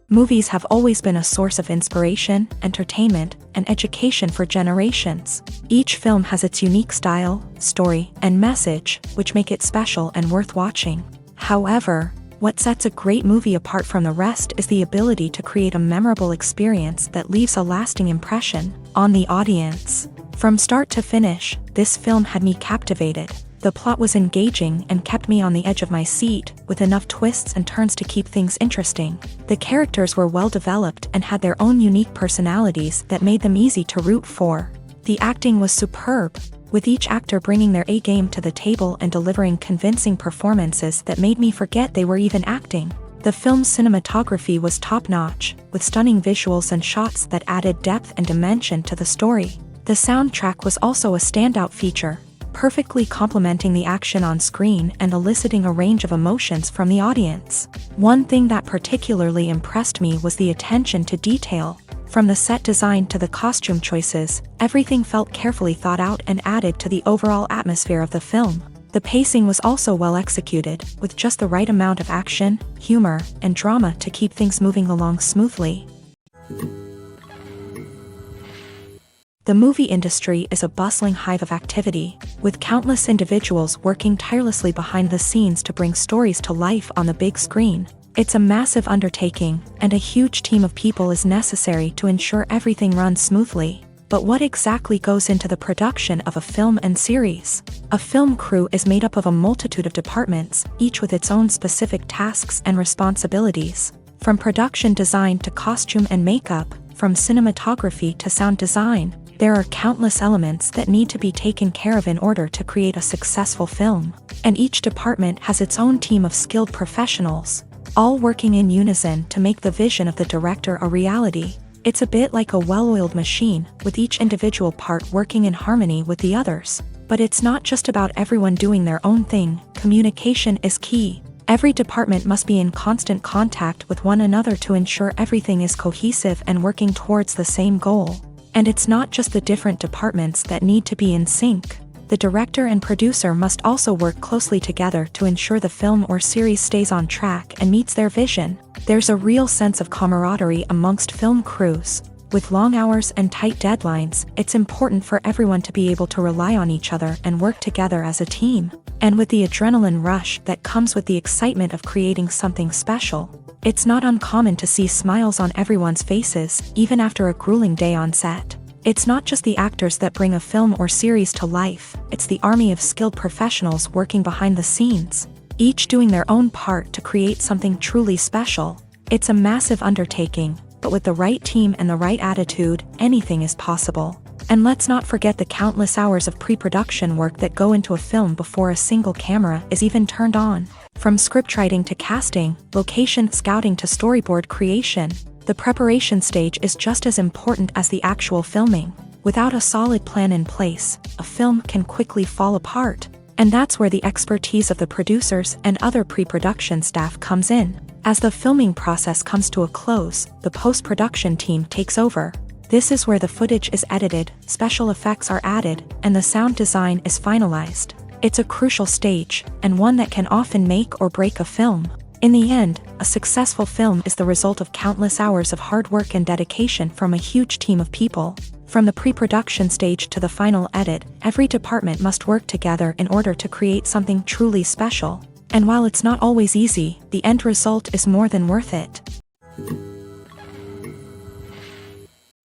Movies have always been a source of inspiration, entertainment, and education for generations. Each film has its unique style, story, and message, which make it special and worth watching. However, what sets a great movie apart from the rest is the ability to create a memorable experience that leaves a lasting impression on the audience. From start to finish, this film had me captivated. The plot was engaging and kept me on the edge of my seat, with enough twists and turns to keep things interesting. The characters were well developed and had their own unique personalities that made them easy to root for. The acting was superb, with each actor bringing their A-game to the table and delivering convincing performances that made me forget they were even acting. The film's cinematography was top-notch, with stunning visuals and shots that added depth and dimension to the story. The soundtrack was also a standout feature, perfectly complementing the action on screen and eliciting a range of emotions from the audience. One thing that particularly impressed me was the attention to detail. From the set design to the costume choices, everything felt carefully thought out and added to the overall atmosphere of the film. The pacing was also well executed, with just the right amount of action, humor, and drama to keep things moving along smoothly. The movie industry is a bustling hive of activity, with countless individuals working tirelessly behind the scenes to bring stories to life on the big screen. It's a massive undertaking, and a huge team of people is necessary to ensure everything runs smoothly. But what exactly goes into the production of a film and series? A film crew is made up of a multitude of departments, each with its own specific tasks and responsibilities. From production design to costume and makeup, from cinematography to sound design, there are countless elements that need to be taken care of in order to create a successful film. And each department has its own team of skilled professionals, all working in unison to make the vision of the director a reality. It's a bit like a well-oiled machine, with each individual part working in harmony with the others. But it's not just about everyone doing their own thing. Communication is key. Every department must be in constant contact with one another to ensure everything is cohesive and working towards the same goal. And it's not just the different departments that need to be in sync. The director and producer must also work closely together to ensure the film or series stays on track and meets their vision. There's a real sense of camaraderie amongst film crews. With long hours and tight deadlines, it's important for everyone to be able to rely on each other and work together as a team. And with the adrenaline rush that comes with the excitement of creating something special, it's not uncommon to see smiles on everyone's faces, even after a grueling day on set. It's not just the actors that bring a film or series to life, it's the army of skilled professionals working behind the scenes, each doing their own part to create something truly special. It's a massive undertaking, but with the right team and the right attitude, anything is possible. And let's not forget the countless hours of pre-production work that go into a film before a single camera is even turned on. From scriptwriting to casting, location scouting to storyboard creation, the preparation stage is just as important as the actual filming. Without a solid plan in place, a film can quickly fall apart. And that's where the expertise of the producers and other pre-production staff comes in. As the filming process comes to a close, the post-production team takes over. This is where the footage is edited, special effects are added, and the sound design is finalized. It's a crucial stage, and one that can often make or break a film. In the end, a successful film is the result of countless hours of hard work and dedication from a huge team of people. From the pre-production stage to the final edit, every department must work together in order to create something truly special. And while it's not always easy, the end result is more than worth it.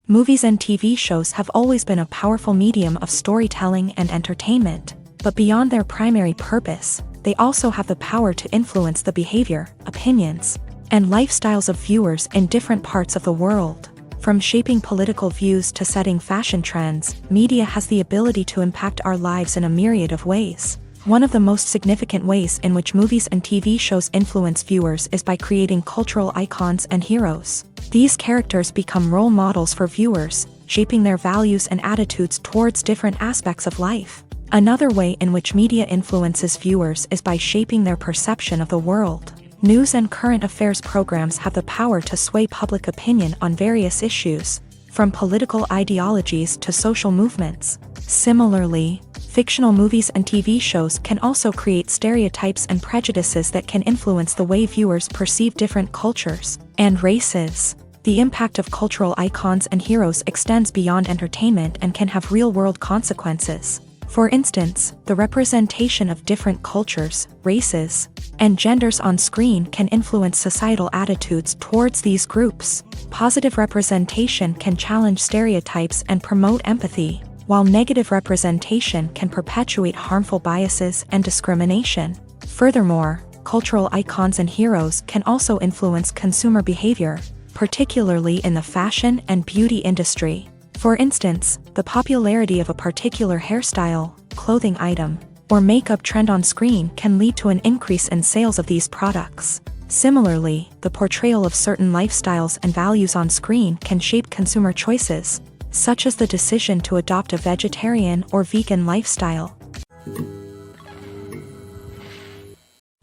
Movies and TV shows have always been a powerful medium of storytelling and entertainment. But beyond their primary purpose, they also have the power to influence the behavior, opinions, and lifestyles of viewers in different parts of the world. From shaping political views to setting fashion trends, media has the ability to impact our lives in a myriad of ways. One of the most significant ways in which movies and TV shows influence viewers is by creating cultural icons and heroes. These characters become role models for viewers, shaping their values and attitudes towards different aspects of life. Another way in which media influences viewers is by shaping their perception of the world. News and current affairs programs have the power to sway public opinion on various issues, from political ideologies to social movements. Similarly, fictional movies and TV shows can also create stereotypes and prejudices that can influence the way viewers perceive different cultures. And races. The impact of cultural icons and heroes extends beyond entertainment and can have real-world consequences. For instance, the representation of different cultures, races, and genders on screen can influence societal attitudes towards these groups. Positive representation can challenge stereotypes and promote empathy, while negative representation can perpetuate harmful biases and discrimination. Furthermore, cultural icons and heroes can also influence consumer behavior, particularly in the fashion and beauty industry. For instance, the popularity of a particular hairstyle, clothing item, or makeup trend on screen can lead to an increase in sales of these products. Similarly, the portrayal of certain lifestyles and values on screen can shape consumer choices, such as the decision to adopt a vegetarian or vegan lifestyle.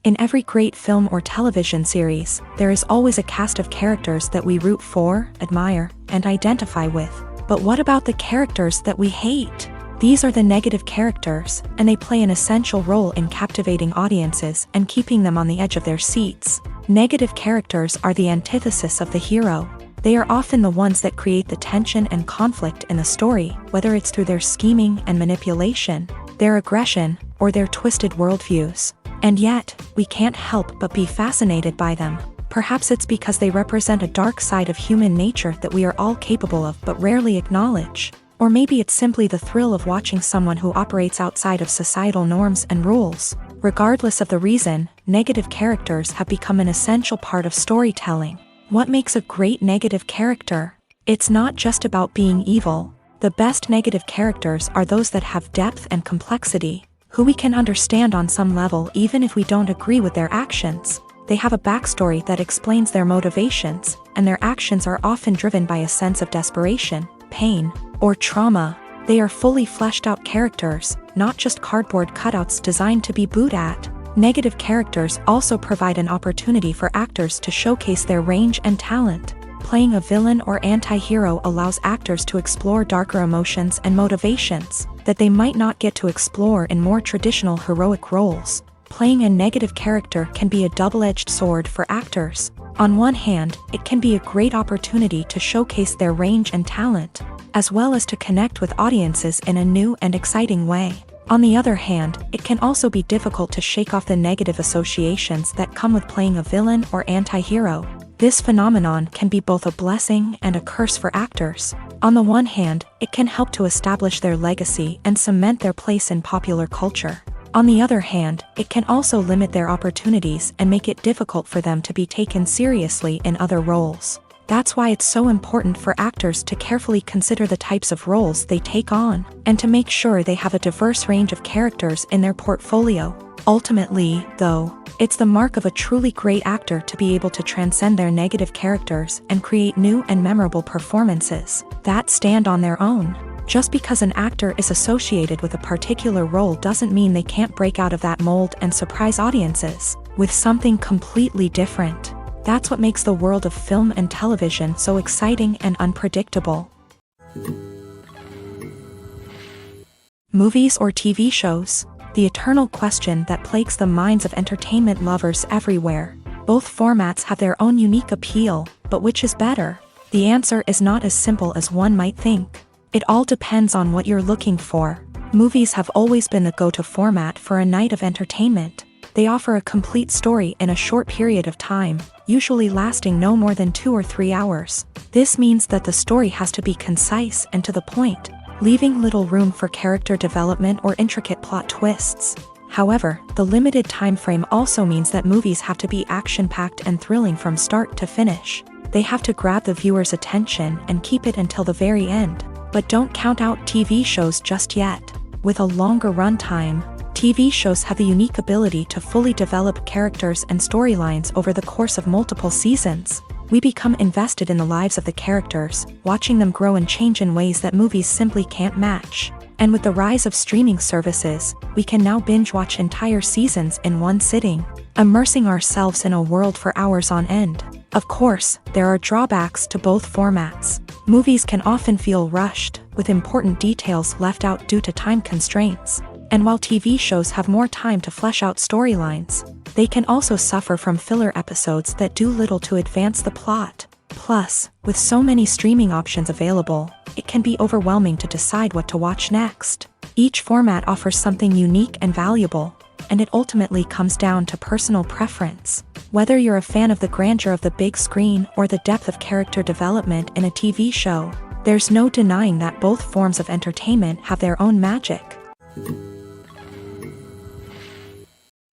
In every great film or television series, there is always a cast of characters that we root for, admire, and identify with. But what about the characters that we hate? These are the negative characters, and they play an essential role in captivating audiences and keeping them on the edge of their seats. Negative characters are the antithesis of the hero. They are often the ones that create the tension and conflict in the story, whether it's through their scheming and manipulation, their aggression, or their twisted worldviews. And yet, we can't help but be fascinated by them. Perhaps it's because they represent a dark side of human nature that we are all capable of but rarely acknowledge. Or maybe it's simply the thrill of watching someone who operates outside of societal norms and rules. Regardless of the reason, negative characters have become an essential part of storytelling. What makes a great negative character? It's not just about being evil. The best negative characters are those that have depth and complexity, who we can understand on some level even if we don't agree with their actions. They have a backstory that explains their motivations, and their actions are often driven by a sense of desperation, pain, or trauma. They are fully fleshed out characters, not just cardboard cutouts designed to be booed at. Negative characters also provide an opportunity for actors to showcase their range and talent. Playing a villain or anti-hero allows actors to explore darker emotions and motivations that they might not get to explore in more traditional heroic roles. Playing a negative character can be a double-edged sword for actors. On one hand, it can be a great opportunity to showcase their range and talent, as well as to connect with audiences in a new and exciting way. On the other hand, it can also be difficult to shake off the negative associations that come with playing a villain or anti-hero. This phenomenon can be both a blessing and a curse for actors. On the one hand, it can help to establish their legacy and cement their place in popular culture. On the other hand, it can also limit their opportunities and make it difficult for them to be taken seriously in other roles. That's why it's so important for actors to carefully consider the types of roles they take on, and to make sure they have a diverse range of characters in their portfolio. Ultimately, though, it's the mark of a truly great actor to be able to transcend their negative characters and create new and memorable performances that stand on their own. Just because an actor is associated with a particular role doesn't mean they can't break out of that mold and surprise audiences with something completely different. That's what makes the world of film and television so exciting and unpredictable. Movies or TV shows? The eternal question that plagues the minds of entertainment lovers everywhere. Both formats have their own unique appeal, but which is better? The answer is not as simple as one might think. It all depends on what you're looking for. Movies have always been the go-to format for a night of entertainment. They offer a complete story in a short period of time, usually lasting no more than 2 or 3 hours. This means that the story has to be concise and to the point, leaving little room for character development or intricate plot twists. However, the limited time frame also means that movies have to be action-packed and thrilling from start to finish. They have to grab the viewer's attention and keep it until the very end. But don't count out TV shows just yet. With a longer runtime, TV shows have the unique ability to fully develop characters and storylines over the course of multiple seasons. We become invested in the lives of the characters, watching them grow and change in ways that movies simply can't match. And with the rise of streaming services, we can now binge-watch entire seasons in one sitting, immersing ourselves in a world for hours on end. Of course, there are drawbacks to both formats. Movies can often feel rushed, with important details left out due to time constraints. And while TV shows have more time to flesh out storylines, they can also suffer from filler episodes that do little to advance the plot. Plus, with so many streaming options available, it can be overwhelming to decide what to watch next. Each format offers something unique and valuable, and it ultimately comes down to personal preference. Whether you're a fan of the grandeur of the big screen or the depth of character development in a TV show, there's no denying that both forms of entertainment have their own magic.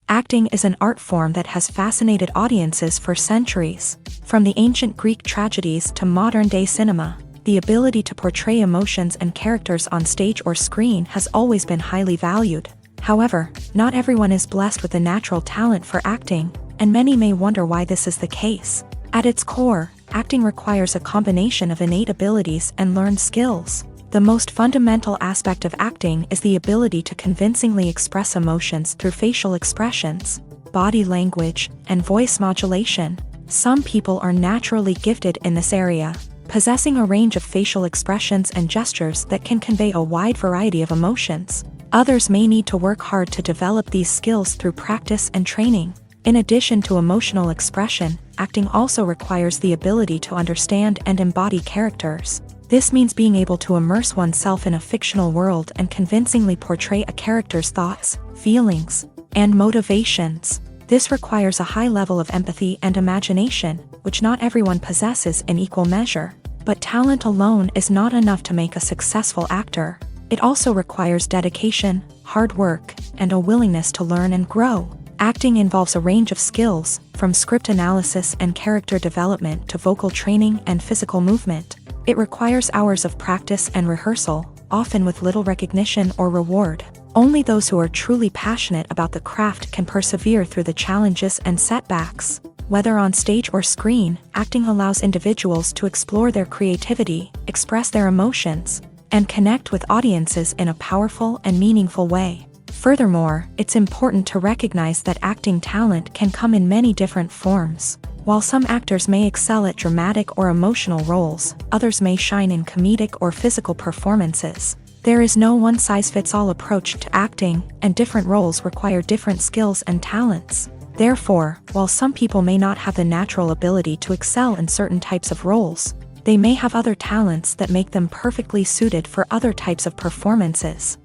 Acting is an art form that has fascinated audiences for centuries. From the ancient Greek tragedies to modern-day cinema, the ability to portray emotions and characters on stage or screen has always been highly valued. However, not everyone is blessed with a natural talent for acting, and many may wonder why this is the case. At its core, acting requires a combination of innate abilities and learned skills. The most fundamental aspect of acting is the ability to convincingly express emotions through facial expressions, body language, and voice modulation. Some people are naturally gifted in this area, possessing a range of facial expressions and gestures that can convey a wide variety of emotions. Others may need to work hard to develop these skills through practice and training. In addition to emotional expression, acting also requires the ability to understand and embody characters. This means being able to immerse oneself in a fictional world and convincingly portray a character's thoughts, feelings, and motivations. This requires a high level of empathy and imagination, which not everyone possesses in equal measure. But talent alone is not enough to make a successful actor. It also requires dedication, hard work, and a willingness to learn and grow. Acting involves a range of skills, from script analysis and character development to vocal training and physical movement. It requires hours of practice and rehearsal, often with little recognition or reward. Only those who are truly passionate about the craft can persevere through the challenges and setbacks. Whether on stage or screen, acting allows individuals to explore their creativity, express their emotions, and connect with audiences in a powerful and meaningful way. Furthermore, it's important to recognize that acting talent can come in many different forms. While some actors may excel at dramatic or emotional roles, others may shine in comedic or physical performances. There is no one-size-fits-all approach to acting, and different roles require different skills and talents. Therefore, while some people may not have the natural ability to excel in certain types of roles, they may have other talents that make them perfectly suited for other types of performances.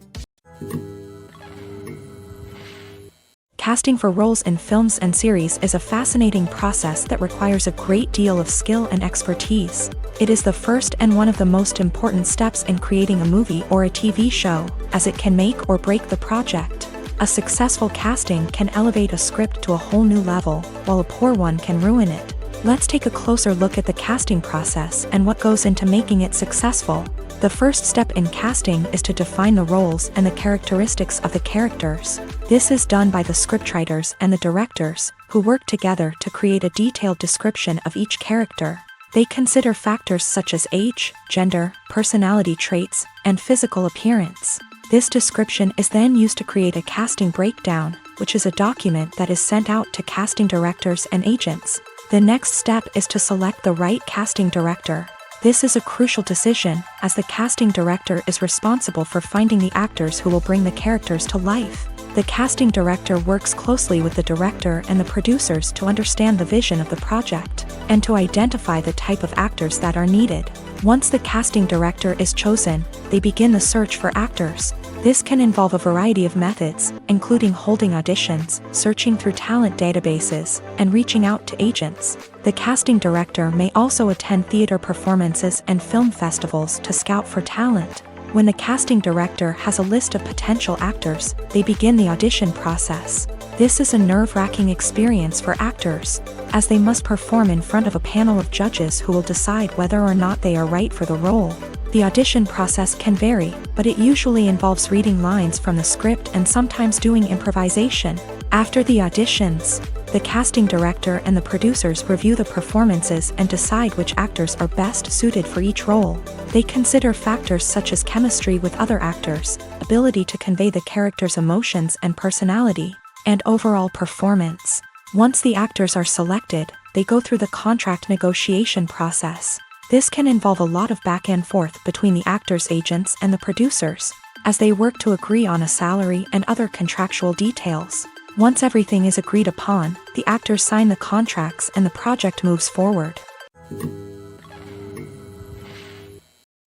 Casting for roles in films and series is a fascinating process that requires a great deal of skill and expertise. It is the first and one of the most important steps in creating a movie or a TV show, as it can make or break the project. A successful casting can elevate a script to a whole new level, while a poor one can ruin it. Let's take a closer look at the casting process and what goes into making it successful. The first step in casting is to define the roles and the characteristics of the characters. This is done by the scriptwriters and the directors, who work together to create a detailed description of each character. They consider factors such as age, gender, personality traits, and physical appearance. This description is then used to create a casting breakdown, which is a document that is sent out to casting directors and agents. The next step is to select the right casting director. This is a crucial decision, as the casting director is responsible for finding the actors who will bring the characters to life. The casting director works closely with the director and the producers to understand the vision of the project, and to identify the type of actors that are needed. Once the casting director is chosen, they begin the search for actors. This can involve a variety of methods, including holding auditions, searching through talent databases, and reaching out to agents. The casting director may also attend theater performances and film festivals to scout for talent. When the casting director has a list of potential actors, they begin the audition process. This is a nerve-wracking experience for actors, as they must perform in front of a panel of judges who will decide whether or not they are right for the role. The audition process can vary, but it usually involves reading lines from the script and sometimes doing improvisation. After the auditions, the casting director and the producers review the performances and decide which actors are best suited for each role. They consider factors such as chemistry with other actors, ability to convey the character's emotions and personality, and overall performance. Once the actors are selected, they go through the contract negotiation process. This can involve a lot of back and forth between the actors' agents and the producers. as they work to agree on a salary and other contractual details. Once everything is agreed upon, the actors sign the contracts and the project moves forward.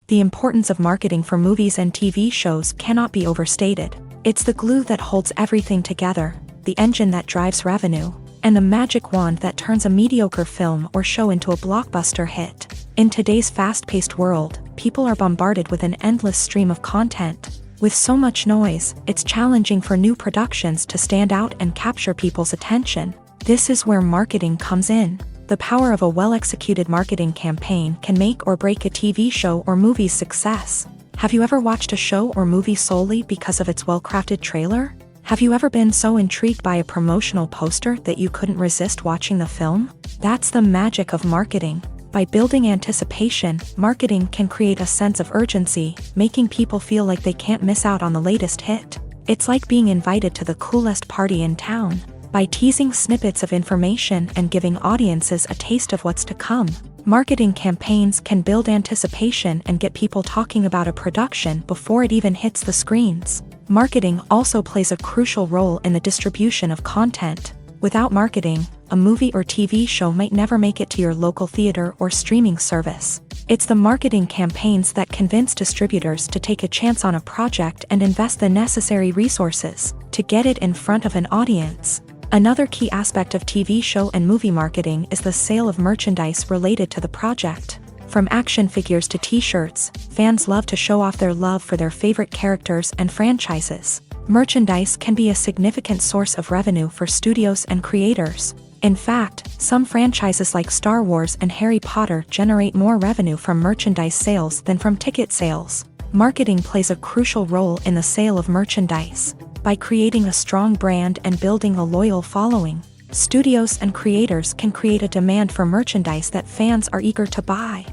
The importance of marketing for movies and TV shows cannot be overstated. It's the glue that holds everything together, the engine that drives revenue, and the magic wand that turns a mediocre film or show into a blockbuster hit. In today's fast-paced world, people are bombarded with an endless stream of content. With so much noise, it's challenging for new productions to stand out and capture people's attention. This is where marketing comes in. The power of a well-executed marketing campaign can make or break a TV show or movie's success. Have you ever watched a show or movie solely because of its well-crafted trailer? Have you ever been so intrigued by a promotional poster that you couldn't resist watching the film? That's the magic of marketing. By building anticipation, marketing can create a sense of urgency, making people feel like they can't miss out on the latest hit. It's like being invited to the coolest party in town. By teasing snippets of information and giving audiences a taste of what's to come, marketing campaigns can build anticipation and get people talking about a production before it even hits the screens. Marketing also plays a crucial role in the distribution of content. Without marketing, a movie or TV show might never make it to your local theater or streaming service. It's the marketing campaigns that convince distributors to take a chance on a project and invest the necessary resources to get it in front of an audience. Another key aspect of TV show and movie marketing is the sale of merchandise related to the project. From action figures to t-shirts, fans love to show off their love for their favorite characters and franchises. Merchandise can be a significant source of revenue for studios and creators. In fact, some franchises like Star Wars and Harry Potter generate more revenue from merchandise sales than from ticket sales. Marketing plays a crucial role in the sale of merchandise. By creating a strong brand and building a loyal following, studios and creators can create a demand for merchandise that fans are eager to buy.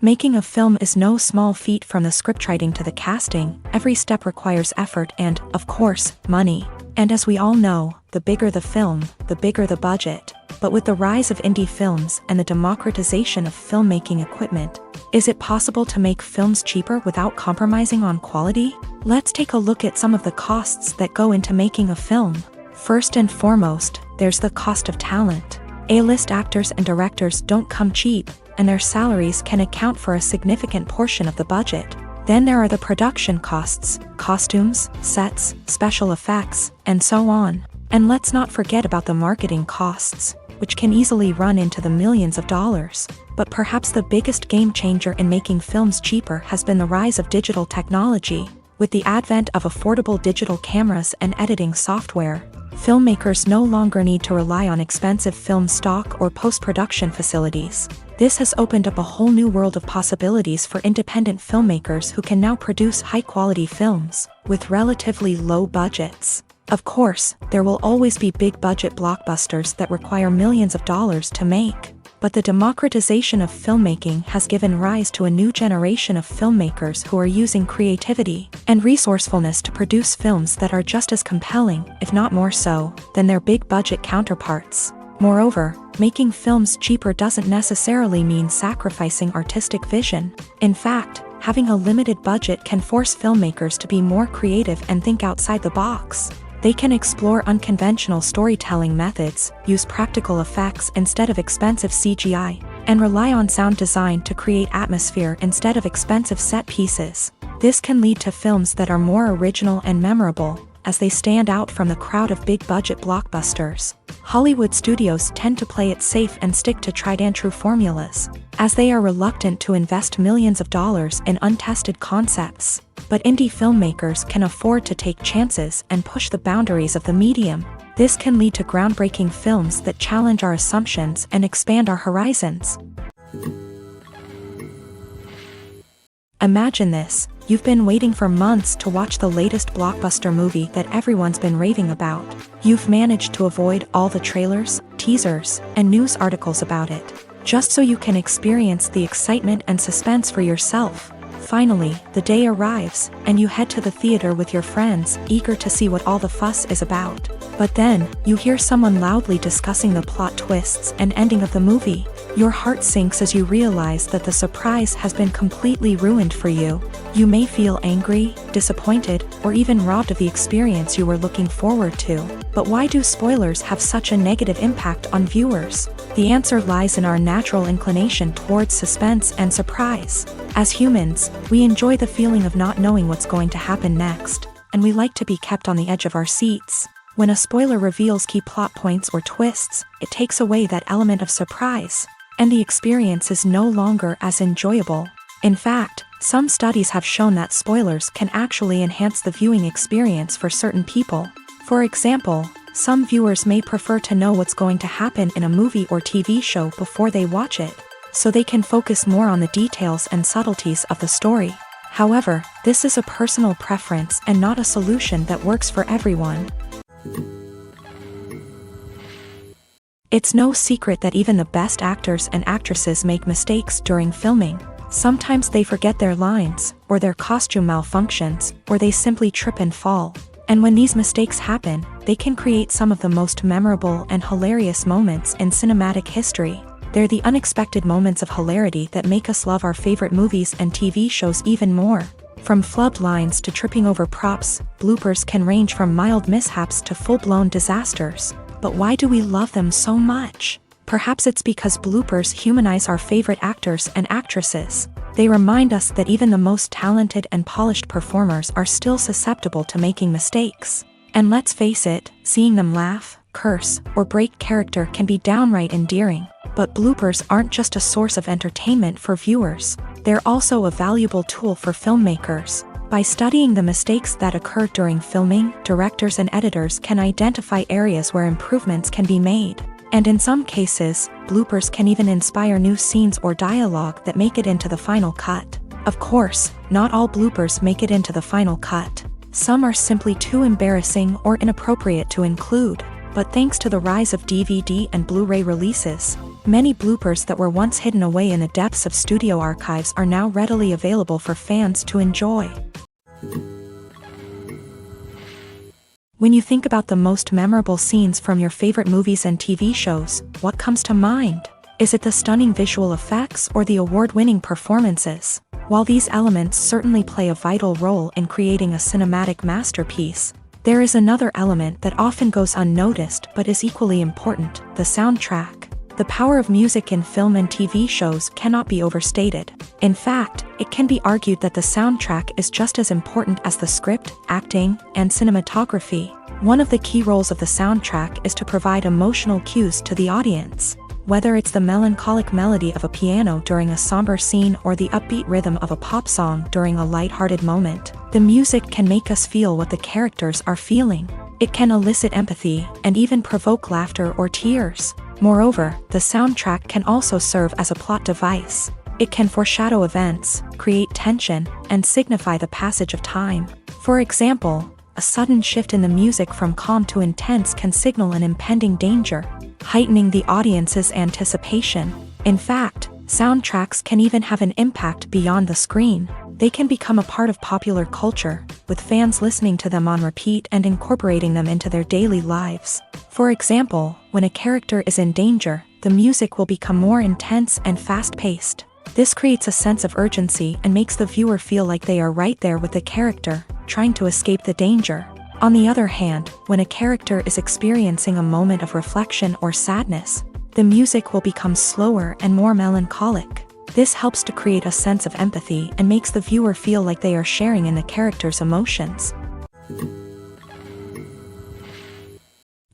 Making a film is no small feat. From the scriptwriting to the casting, every step requires effort and, of course, money. And as we all know, the bigger the film, the bigger the budget. But with the rise of indie films and the democratization of filmmaking equipment, is it possible to make films cheaper without compromising on quality? Let's take a look at some of the costs that go into making a film. First and foremost, there's the cost of talent. A-list actors and directors don't come cheap, and their salaries can account for a significant portion of the budget. Then there are the production costs, costumes, sets, special effects, and so on. And let's not forget about the marketing costs, which can easily run into the millions of dollars. But perhaps the biggest game changer in making films cheaper has been the rise of digital technology. With the advent of affordable digital cameras and editing software, filmmakers no longer need to rely on expensive film stock or post-production facilities. This has opened up a whole new world of possibilities for independent filmmakers who can now produce high-quality films with relatively low budgets. Of course, there will always be big-budget blockbusters that require millions of dollars to make. But the democratization of filmmaking has given rise to a new generation of filmmakers who are using creativity and resourcefulness to produce films that are just as compelling, if not more so, than their big-budget counterparts. Moreover, making films cheaper doesn't necessarily mean sacrificing artistic vision. In fact, having a limited budget can force filmmakers to be more creative and think outside the box. They can explore unconventional storytelling methods, use practical effects instead of expensive CGI, and rely on sound design to create atmosphere instead of expensive set pieces. This can lead to films that are more original and memorable, as they stand out from the crowd of big-budget blockbusters. Hollywood studios tend to play it safe and stick to tried-and-true formulas, as they are reluctant to invest millions of dollars in untested concepts. But indie filmmakers can afford to take chances and push the boundaries of the medium. This can lead to groundbreaking films that challenge our assumptions and expand our horizons. Imagine this. You've been waiting for months to watch the latest blockbuster movie that everyone's been raving about. You've managed to avoid all the trailers, teasers, and news articles about it, just so you can experience the excitement and suspense for yourself. Finally, the day arrives, and you head to the theater with your friends, eager to see what all the fuss is about. But then, you hear someone loudly discussing the plot twists and ending of the movie. Your heart sinks as you realize that the surprise has been completely ruined for you. You may feel angry, disappointed, or even robbed of the experience you were looking forward to. But why do spoilers have such a negative impact on viewers? The answer lies in our natural inclination towards suspense and surprise. As humans, we enjoy the feeling of not knowing what's going to happen next, and we like to be kept on the edge of our seats. When a spoiler reveals key plot points or twists, it takes away that element of surprise, and the experience is no longer as enjoyable. In fact, some studies have shown that spoilers can actually enhance the viewing experience for certain people. For example, some viewers may prefer to know what's going to happen in a movie or TV show before they watch it, so they can focus more on the details and subtleties of the story. However, this is a personal preference and not a solution that works for everyone. It's no secret that even the best actors and actresses make mistakes during filming. Sometimes they forget their lines, or their costume malfunctions, or they simply trip and fall. And when these mistakes happen, they can create some of the most memorable and hilarious moments in cinematic history. They're the unexpected moments of hilarity that make us love our favorite movies and TV shows even more. From flubbed lines to tripping over props, bloopers can range from mild mishaps to full-blown disasters. But why do we love them so much? Perhaps it's because bloopers humanize our favorite actors and actresses. They remind us that even the most talented and polished performers are still susceptible to making mistakes. And let's face it, seeing them laugh, curse, or break character can be downright endearing. But bloopers aren't just a source of entertainment for viewers. They're also a valuable tool for filmmakers. By studying the mistakes that occur during filming, directors and editors can identify areas where improvements can be made. And in some cases, bloopers can even inspire new scenes or dialogue that make it into the final cut. Of course, not all bloopers make it into the final cut. Some are simply too embarrassing or inappropriate to include. But thanks to the rise of DVD and Blu-ray releases, many bloopers that were once hidden away in the depths of studio archives are now readily available for fans to enjoy. When you think about the most memorable scenes from your favorite movies and TV shows, what comes to mind? Is it the stunning visual effects or the award-winning performances? While these elements certainly play a vital role in creating a cinematic masterpiece, there is another element that often goes unnoticed but is equally important: the soundtrack. The power of music in film and TV shows cannot be overstated. In fact, it can be argued that the soundtrack is just as important as the script, acting, and cinematography. One of the key roles of the soundtrack is to provide emotional cues to the audience. Whether it's the melancholic melody of a piano during a somber scene or the upbeat rhythm of a pop song during a lighthearted moment, the music can make us feel what the characters are feeling. It can elicit empathy and even provoke laughter or tears. Moreover, the soundtrack can also serve as a plot device. It can foreshadow events, create tension, and signify the passage of time. For example, a sudden shift in the music from calm to intense can signal an impending danger, heightening the audience's anticipation. In fact, soundtracks can even have an impact beyond the screen. They can become a part of popular culture, with fans listening to them on repeat and incorporating them into their daily lives. For example, when a character is in danger, the music will become more intense and fast-paced. This creates a sense of urgency and makes the viewer feel like they are right there with the character, trying to escape the danger. On the other hand, when a character is experiencing a moment of reflection or sadness, the music will become slower and more melancholic. This helps to create a sense of empathy and makes the viewer feel like they are sharing in the character's emotions.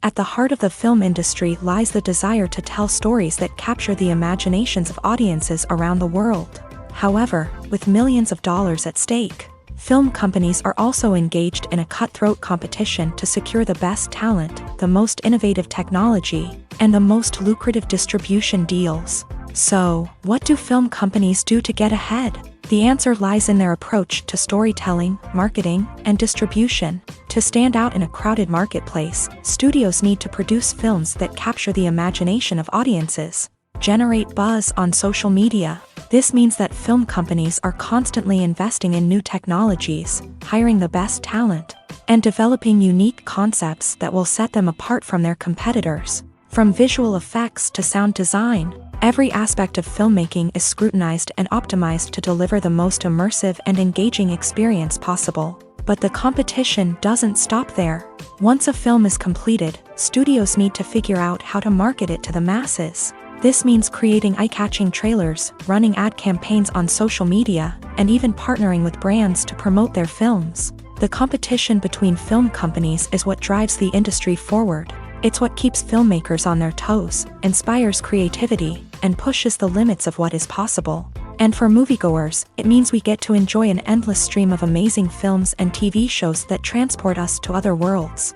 At the heart of the film industry lies the desire to tell stories that capture the imaginations of audiences around the world. However, with millions of dollars at stake, film companies are also engaged in a cutthroat competition to secure the best talent, the most innovative technology, and the most lucrative distribution deals. So, what do film companies do to get ahead? The answer lies in their approach to storytelling, marketing, and distribution. To stand out in a crowded marketplace, studios need to produce films that capture the imagination of audiences, generate buzz on social media. This means that film companies are constantly investing in new technologies, hiring the best talent, and developing unique concepts that will set them apart from their competitors. From visual effects to sound design, Every aspect of filmmaking is scrutinized and optimized to deliver the most immersive and engaging experience possible. But the competition doesn't stop there. Once a film is completed, studios need to figure out how to market it to the masses. This means creating eye-catching trailers, running ad campaigns on social media, and even partnering with brands to promote their films. The competition between film companies is what drives the industry forward. It's what keeps filmmakers on their toes, inspires creativity, and pushes the limits of what is possible. And for moviegoers, it means we get to enjoy an endless stream of amazing films and TV shows that transport us to other worlds.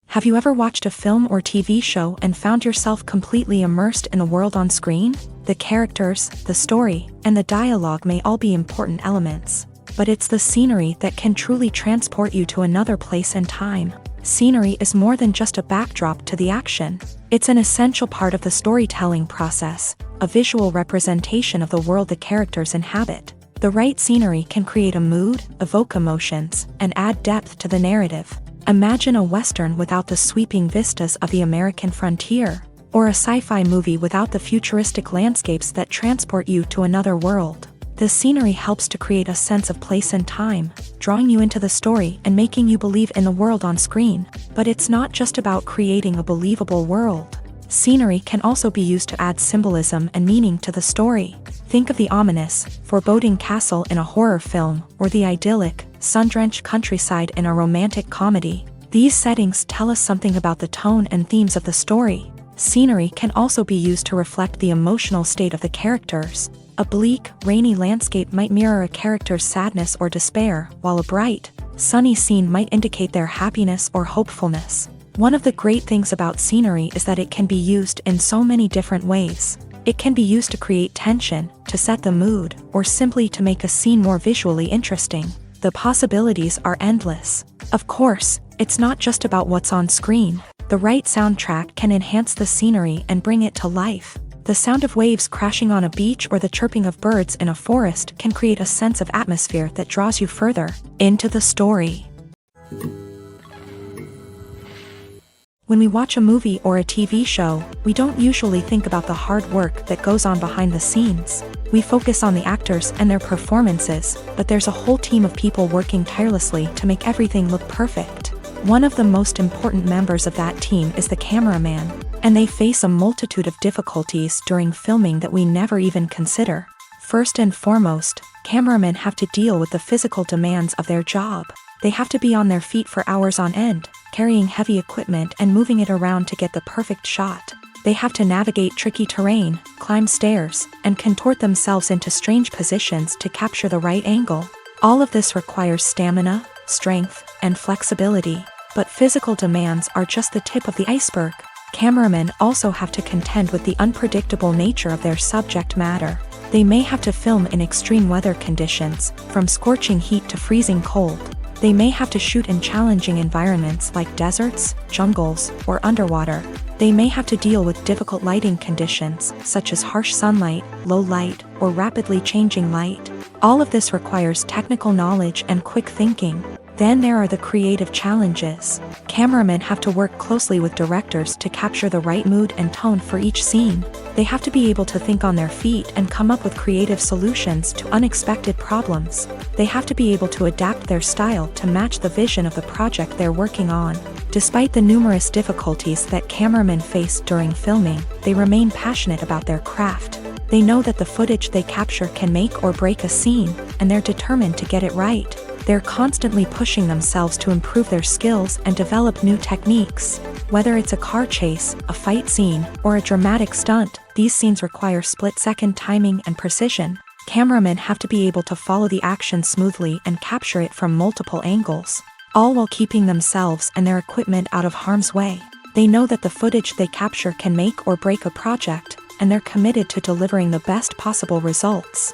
Have you ever watched a film or TV show and found yourself completely immersed in the world on screen? The characters, the story, and the dialogue may all be important elements, but it's the scenery that can truly transport you to another place and time. Scenery is more than just a backdrop to the action. It's an essential part of the storytelling process, a visual representation of the world the characters inhabit. The right scenery can create a mood, evoke emotions, and add depth to the narrative. Imagine a Western without the sweeping vistas of the American frontier, or a sci-fi movie without the futuristic landscapes that transport you to another world. The scenery helps to create a sense of place and time, drawing you into the story and making you believe in the world on screen. But it's not just about creating a believable world. Scenery can also be used to add symbolism and meaning to the story. Think of the ominous, foreboding castle in a horror film, or the idyllic, sun-drenched countryside in a romantic comedy. These settings tell us something about the tone and themes of the story. Scenery can also be used to reflect the emotional state of the characters. A bleak, rainy landscape might mirror a character's sadness or despair, while a bright, sunny scene might indicate their happiness or hopefulness. One of the great things about scenery is that it can be used in so many different ways. It can be used to create tension, to set the mood, or simply to make a scene more visually interesting. The possibilities are endless. Of course, it's not just about what's on screen. The right soundtrack can enhance the scenery and bring it to life. The sound of waves crashing on a beach or the chirping of birds in a forest can create a sense of atmosphere that draws you further into the story. When we watch a movie or a TV show, we don't usually think about the hard work that goes on behind the scenes. We focus on the actors and their performances, but there's a whole team of people working tirelessly to make everything look perfect. One of the most important members of that team is the cameraman, and they face a multitude of difficulties during filming that we never even consider. First and foremost, cameramen have to deal with the physical demands of their job. They have to be on their feet for hours on end, carrying heavy equipment and moving it around to get the perfect shot. They have to navigate tricky terrain, climb stairs, and contort themselves into strange positions to capture the right angle. All of this requires stamina, strength, and flexibility. But physical demands are just the tip of the iceberg. Cameramen also have to contend with the unpredictable nature of their subject matter. They may have to film in extreme weather conditions, from scorching heat to freezing cold. They may have to shoot in challenging environments like deserts, jungles, or underwater. They may have to deal with difficult lighting conditions, such as harsh sunlight, low light, or rapidly changing light. All of this requires technical knowledge and quick thinking. Then there are the creative challenges. Cameramen have to work closely with directors to capture the right mood and tone for each scene. They have to be able to think on their feet and come up with creative solutions to unexpected problems. They have to be able to adapt their style to match the vision of the project they're working on. Despite the numerous difficulties that cameramen face during filming, they remain passionate about their craft. They know that the footage they capture can make or break a scene, and they're determined to get it right. They're constantly pushing themselves to improve their skills and develop new techniques. Whether it's a car chase, a fight scene, or a dramatic stunt, these scenes require split-second timing and precision. Cameramen have to be able to follow the action smoothly and capture it from multiple angles, all while keeping themselves and their equipment out of harm's way. They know that the footage they capture can make or break a project, and they're committed to delivering the best possible results.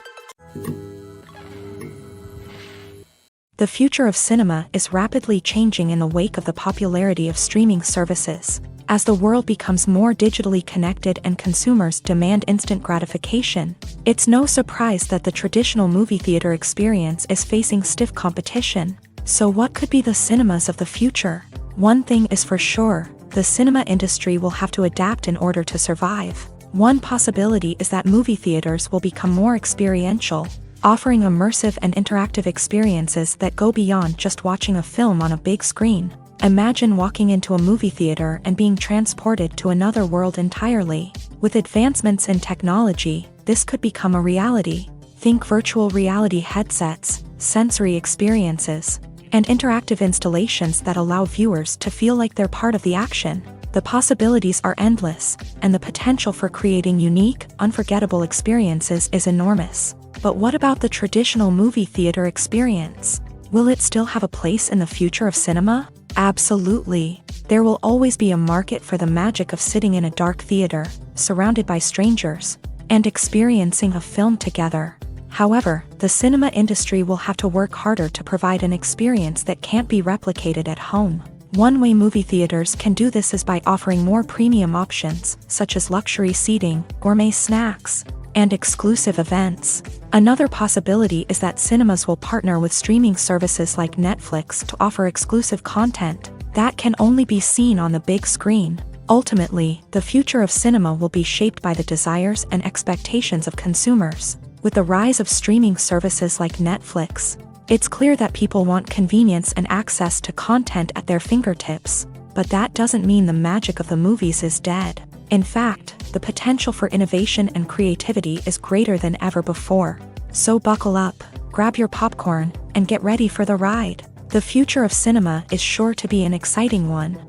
The future of cinema is rapidly changing in the wake of the popularity of streaming services. As the world becomes more digitally connected and consumers demand instant gratification, it's no surprise that the traditional movie theater experience is facing stiff competition. So what could be the cinemas of the future? One thing is for sure, the cinema industry will have to adapt in order to survive. One possibility is that movie theaters will become more experiential, offering immersive and interactive experiences that go beyond just watching a film on a big screen. Imagine walking into a movie theater and being transported to another world entirely. With advancements in technology, this could become a reality. Think virtual reality headsets, sensory experiences, and interactive installations that allow viewers to feel like they're part of the action. The possibilities are endless, and the potential for creating unique, unforgettable experiences is enormous. But what about the traditional movie theater experience? Will it still have a place in the future of cinema? Absolutely. There will always be a market for the magic of sitting in a dark theater, surrounded by strangers, and experiencing a film together. However, the cinema industry will have to work harder to provide an experience that can't be replicated at home. One way movie theaters can do this is by offering more premium options, such as luxury seating, gourmet snacks, and exclusive events. Another possibility is that cinemas will partner with streaming services like Netflix to offer exclusive content that can only be seen on the big screen. Ultimately, the future of cinema will be shaped by the desires and expectations of consumers. With the rise of streaming services like Netflix, it's clear that people want convenience and access to content at their fingertips. But that doesn't mean the magic of the movies is dead. In fact, the potential for innovation and creativity is greater than ever before. So buckle up, grab your popcorn, and get ready for the ride. The future of cinema is sure to be an exciting one.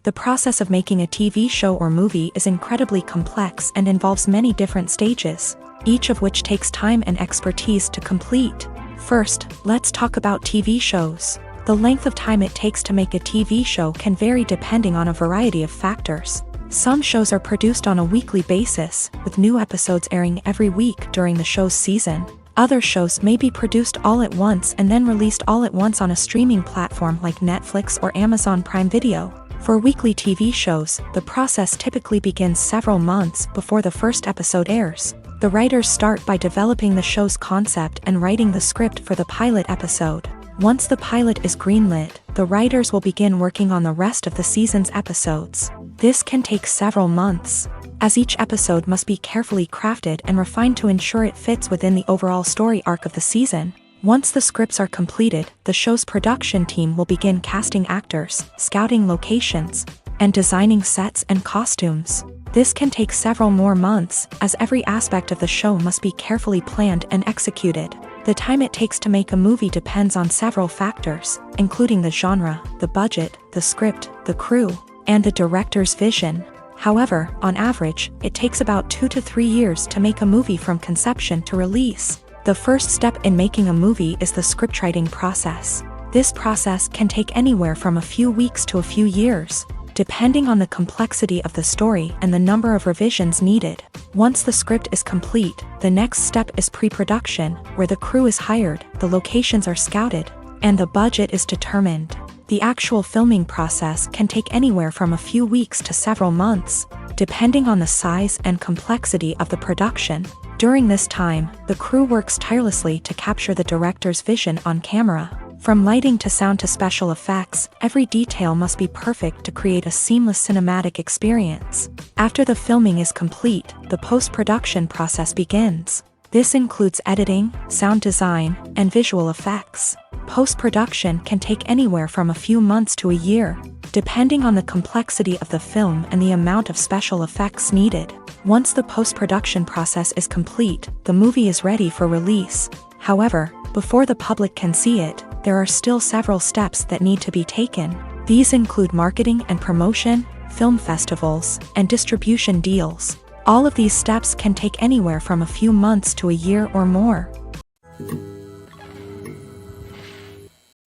The process of making a TV show or movie is incredibly complex and involves many different stages, each of which takes time and expertise to complete. First, let's talk about TV shows. The length of time it takes to make a TV show can vary depending on a variety of factors. Some shows are produced on a weekly basis, with new episodes airing every week during the show's season. Other shows may be produced all at once and then released all at once on a streaming platform like Netflix or Amazon Prime Video. For weekly TV shows, the process typically begins several months before the first episode airs. The writers start by developing the show's concept and writing the script for the pilot episode. Once the pilot is greenlit, the writers will begin working on the rest of the season's episodes. This can take several months, as each episode must be carefully crafted and refined to ensure it fits within the overall story arc of the season. Once the scripts are completed, the show's production team will begin casting actors, scouting locations, and designing sets and costumes. This can take several more months, as every aspect of the show must be carefully planned and executed. The time it takes to make a movie depends on several factors, including the genre, the budget, the script, the crew, and the director's vision. However, on average, it takes about 2 to 3 years to make a movie from conception to release. The first step in making a movie is the scriptwriting process. This process can take anywhere from a few weeks to a few years, depending on the complexity of the story and the number of revisions needed. Once the script is complete, the next step is pre-production, where the crew is hired, the locations are scouted, and the budget is determined. The actual filming process can take anywhere from a few weeks to several months, depending on the size and complexity of the production. During this time, the crew works tirelessly to capture the director's vision on camera. From lighting to sound to special effects, every detail must be perfect to create a seamless cinematic experience. After the filming is complete, the post-production process begins. This includes editing, sound design, and visual effects. Post-production can take anywhere from a few months to a year, depending on the complexity of the film and the amount of special effects needed. Once the post-production process is complete, the movie is ready for release. However, before the public can see it, there are still several steps that need to be taken. These include marketing and promotion, film festivals, and distribution deals. All of these steps can take anywhere from a few months to a year or more.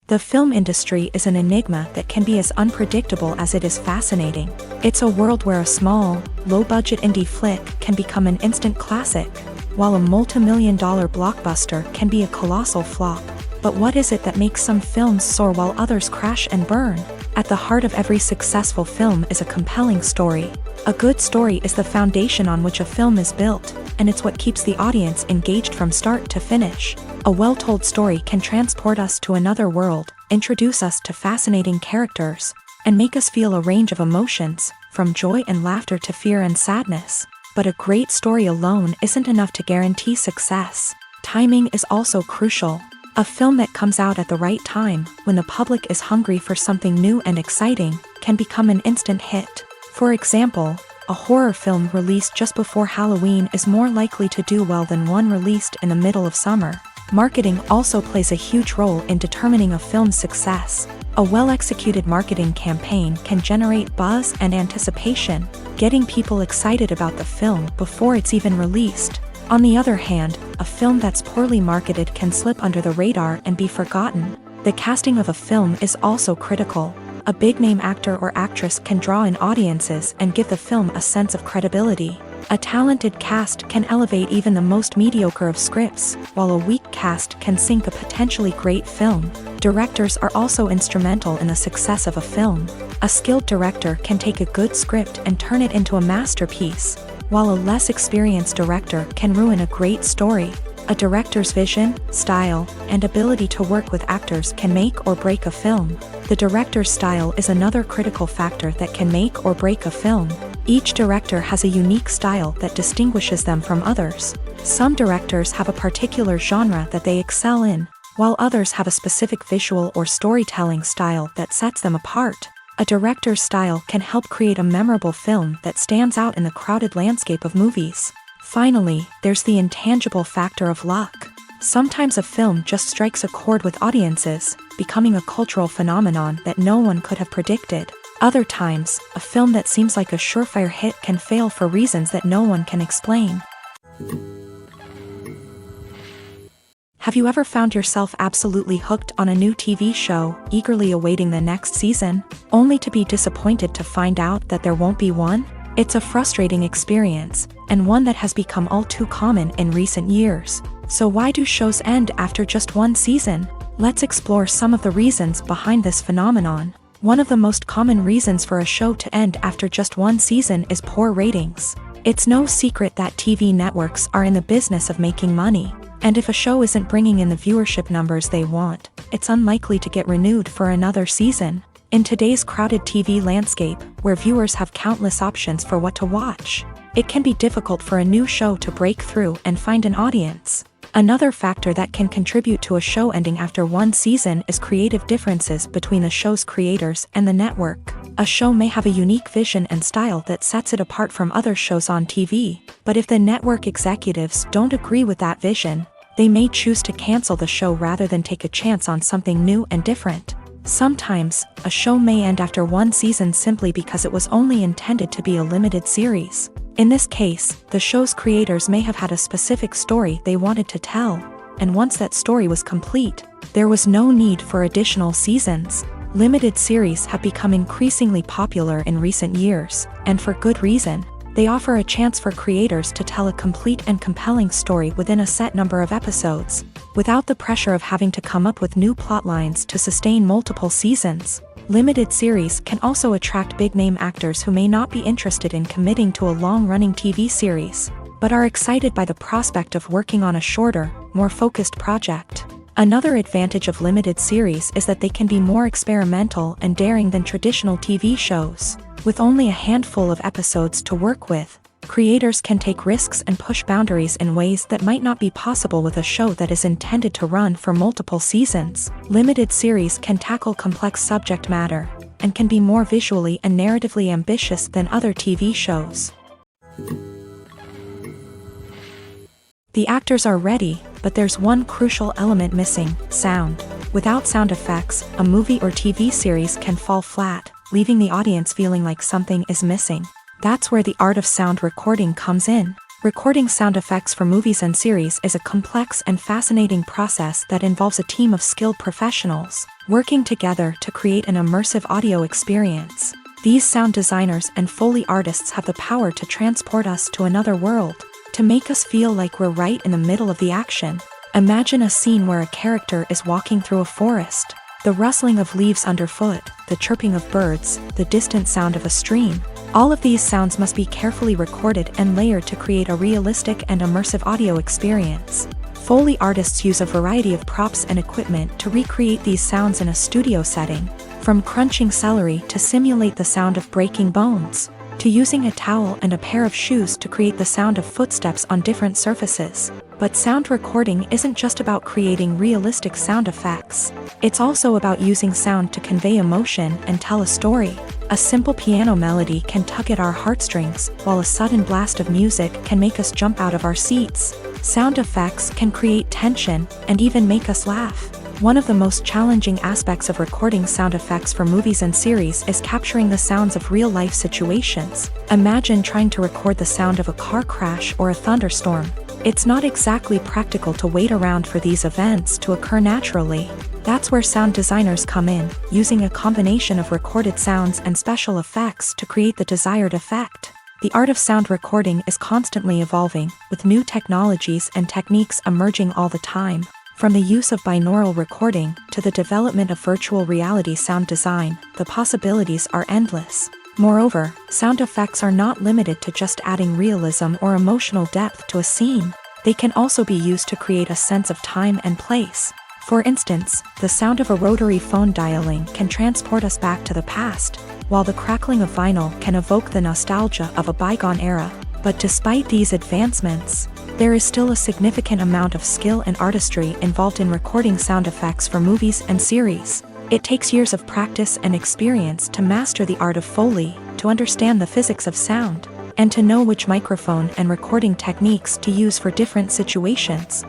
The film industry is an enigma that can be as unpredictable as it is fascinating. It's a world where a small, low-budget indie flick can become an instant classic, while a multi-million-dollar blockbuster can be a colossal flop. But what is it that makes some films soar while others crash and burn? At the heart of every successful film is a compelling story. A good story is the foundation on which a film is built, and it's what keeps the audience engaged from start to finish. A well-told story can transport us to another world, introduce us to fascinating characters, and make us feel a range of emotions, from joy and laughter to fear and sadness. But a great story alone isn't enough to guarantee success. Timing is also crucial. A film that comes out at the right time, when the public is hungry for something new and exciting, can become an instant hit. For example, a horror film released just before Halloween is more likely to do well than one released in the middle of summer. Marketing also plays a huge role in determining a film's success. A well-executed marketing campaign can generate buzz and anticipation, getting people excited about the film before it's even released. On the other hand, a film that's poorly marketed can slip under the radar and be forgotten. The casting of a film is also critical. A big-name actor or actress can draw in audiences and give the film a sense of credibility. A talented cast can elevate even the most mediocre of scripts, while a weak cast can sink a potentially great film. Directors are also instrumental in the success of a film. A skilled director can take a good script and turn it into a masterpiece, while a less experienced director can ruin a great story. A director's vision, style, and ability to work with actors can make or break a film. The director's style is another critical factor that can make or break a film. Each director has a unique style that distinguishes them from others. Some directors have a particular genre that they excel in, while others have a specific visual or storytelling style that sets them apart. A director's style can help create a memorable film that stands out in the crowded landscape of movies. Finally, there's the intangible factor of luck. Sometimes a film just strikes a chord with audiences, becoming a cultural phenomenon that no one could have predicted. Other times, a film that seems like a surefire hit can fail for reasons that no one can explain. Have you ever found yourself absolutely hooked on a new TV show, eagerly awaiting the next season, only to be disappointed to find out that there won't be one? It's a frustrating experience, and one that has become all too common in recent years. So why do shows end after just one season? Let's explore some of the reasons behind this phenomenon. One of the most common reasons for a show to end after just one season is poor ratings. It's no secret that TV networks are in the business of making money, and if a show isn't bringing in the viewership numbers they want, it's unlikely to get renewed for another season. In today's crowded TV landscape, where viewers have countless options for what to watch, it can be difficult for a new show to break through and find an audience. Another factor that can contribute to a show ending after one season is creative differences between the show's creators and the network. A show may have a unique vision and style that sets it apart from other shows on TV, but if the network executives don't agree with that vision, they may choose to cancel the show rather than take a chance on something new and different. Sometimes, a show may end after one season simply because it was only intended to be a limited series. In this case, the show's creators may have had a specific story they wanted to tell, and once that story was complete, there was no need for additional seasons. Limited series have become increasingly popular in recent years, and for good reason. They offer a chance for creators to tell a complete and compelling story within a set number of episodes, without the pressure of having to come up with new plotlines to sustain multiple seasons. Limited series can also attract big-name actors who may not be interested in committing to a long-running TV series, but are excited by the prospect of working on a shorter, more focused project. Another advantage of limited series is that they can be more experimental and daring than traditional TV shows. With only a handful of episodes to work with, creators can take risks and push boundaries in ways that might not be possible with a show that is intended to run for multiple seasons. Limited series can tackle complex subject matter, and can be more visually and narratively ambitious than other TV shows. The actors are ready, but there's one crucial element missing: sound. Without sound effects, a movie or TV series can fall flat, leaving the audience feeling like something is missing. That's where the art of sound recording comes in. Recording sound effects for movies and series is a complex and fascinating process that involves a team of skilled professionals working together to create an immersive audio experience. These sound designers and Foley artists have the power to transport us to another world, to make us feel like we're right in the middle of the action. Imagine a scene where a character is walking through a forest. The rustling of leaves underfoot, the chirping of birds, the distant sound of a stream. All of these sounds must be carefully recorded and layered to create a realistic and immersive audio experience. Foley artists use a variety of props and equipment to recreate these sounds in a studio setting, from crunching celery to simulate the sound of breaking bones, to using a towel and a pair of shoes to create the sound of footsteps on different surfaces. But sound recording isn't just about creating realistic sound effects. It's also about using sound to convey emotion and tell a story. A simple piano melody can tug at our heartstrings, while a sudden blast of music can make us jump out of our seats. Sound effects can create tension and even make us laugh. One of the most challenging aspects of recording sound effects for movies and series is capturing the sounds of real-life situations. Imagine trying to record the sound of a car crash or a thunderstorm. It's not exactly practical to wait around for these events to occur naturally. That's where sound designers come in, using a combination of recorded sounds and special effects to create the desired effect. The art of sound recording is constantly evolving, with new technologies and techniques emerging all the time. From the use of binaural recording to the development of virtual reality sound design, the possibilities are endless. Moreover, sound effects are not limited to just adding realism or emotional depth to a scene. They can also be used to create a sense of time and place. For instance, the sound of a rotary phone dialing can transport us back to the past, while the crackling of vinyl can evoke the nostalgia of a bygone era. But despite these advancements, there is still a significant amount of skill and artistry involved in recording sound effects for movies and series. It takes years of practice and experience to master the art of Foley, to understand the physics of sound, and to know which microphone and recording techniques to use for different situations.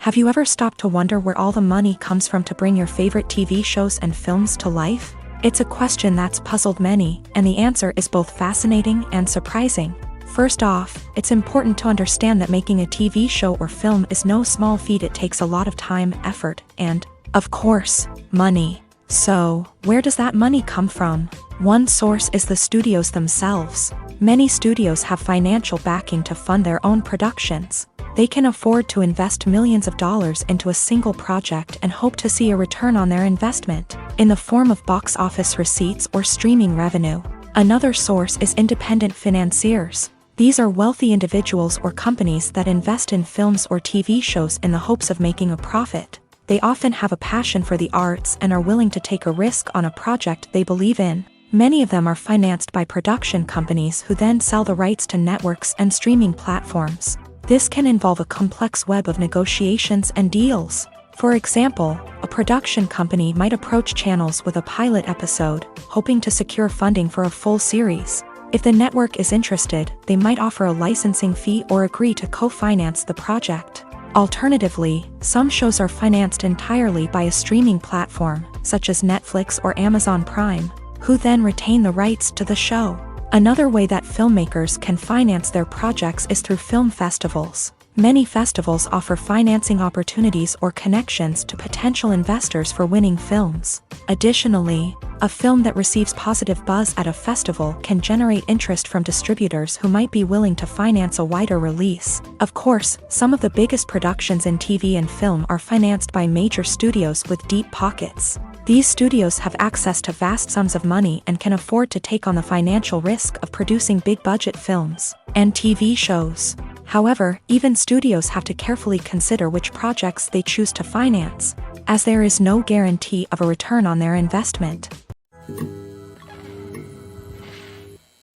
Have you ever stopped to wonder where all the money comes from to bring your favorite TV shows and films to life? It's a question that's puzzled many, and the answer is both fascinating and surprising. First off, it's important to understand that making a TV show or film is no small feat. It takes a lot of time, effort, and, of course, money. So, where does that money come from? One source is the studios themselves. Many studios have financial backing to fund their own productions. They can afford to invest millions of dollars into a single project and hope to see a return on their investment, in the form of box office receipts or streaming revenue. Another source is independent financiers. These are wealthy individuals or companies that invest in films or TV shows in the hopes of making a profit. They often have a passion for the arts and are willing to take a risk on a project they believe in. Many of them are financed by production companies who then sell the rights to networks and streaming platforms. This can involve a complex web of negotiations and deals. For example, a production company might approach channels with a pilot episode, hoping to secure funding for a full series. If the network is interested, they might offer a licensing fee or agree to co-finance the project. Alternatively, some shows are financed entirely by a streaming platform, such as Netflix or Amazon Prime, who then retain the rights to the show. Another way that filmmakers can finance their projects is through film festivals. Many festivals offer financing opportunities or connections to potential investors for winning films. Additionally, a film that receives positive buzz at a festival can generate interest from distributors who might be willing to finance a wider release. Of course, some of the biggest productions in TV and film are financed by major studios with deep pockets. These studios have access to vast sums of money and can afford to take on the financial risk of producing big-budget films and TV shows. However, even studios have to carefully consider which projects they choose to finance, as there is no guarantee of a return on their investment.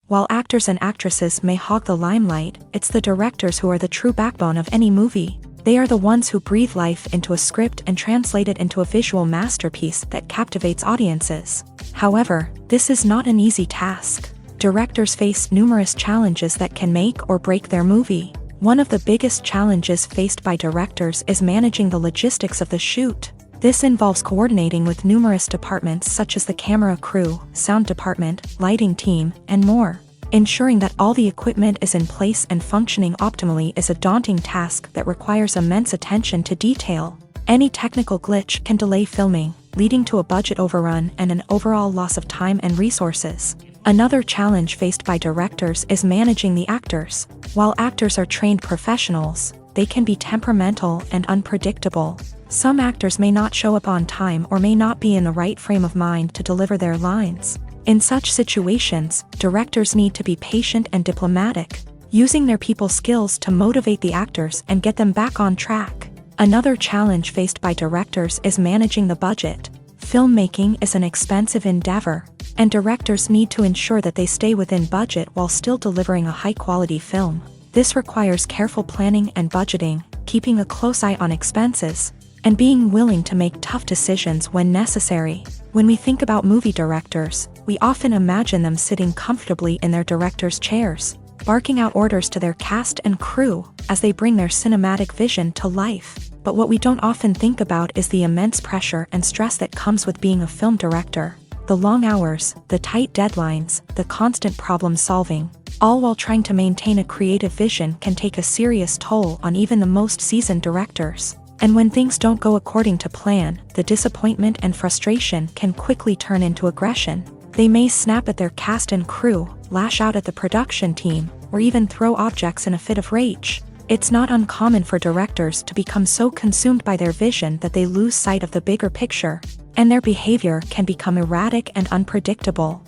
While actors and actresses may hog the limelight, it's the directors who are the true backbone of any movie. They are the ones who breathe life into a script and translate it into a visual masterpiece that captivates audiences. However, this is not an easy task. Directors face numerous challenges that can make or break their movie. One of the biggest challenges faced by directors is managing the logistics of the shoot. This involves coordinating with numerous departments such as the camera crew, sound department, lighting team, and more. Ensuring that all the equipment is in place and functioning optimally is a daunting task that requires immense attention to detail. Any technical glitch can delay filming, leading to a budget overrun and an overall loss of time and resources. Another challenge faced by directors is managing the actors. While actors are trained professionals, they can be temperamental and unpredictable. Some actors may not show up on time or may not be in the right frame of mind to deliver their lines. In such situations, directors need to be patient and diplomatic, using their people skills to motivate the actors and get them back on track. Another challenge faced by directors is managing the budget. Filmmaking is an expensive endeavor, and directors need to ensure that they stay within budget while still delivering a high-quality film. This requires careful planning and budgeting, keeping a close eye on expenses, and being willing to make tough decisions when necessary. When we think about movie directors, we often imagine them sitting comfortably in their director's chairs, barking out orders to their cast and crew as they bring their cinematic vision to life. But what we don't often think about is the immense pressure and stress that comes with being a film director. The long hours, the tight deadlines, the constant problem solving, all while trying to maintain a creative vision can take a serious toll on even the most seasoned directors. And when things don't go according to plan, the disappointment and frustration can quickly turn into aggression. They may snap at their cast and crew, lash out at the production team, or even throw objects in a fit of rage. It's not uncommon for directors to become so consumed by their vision that they lose sight of the bigger picture, and their behavior can become erratic and unpredictable.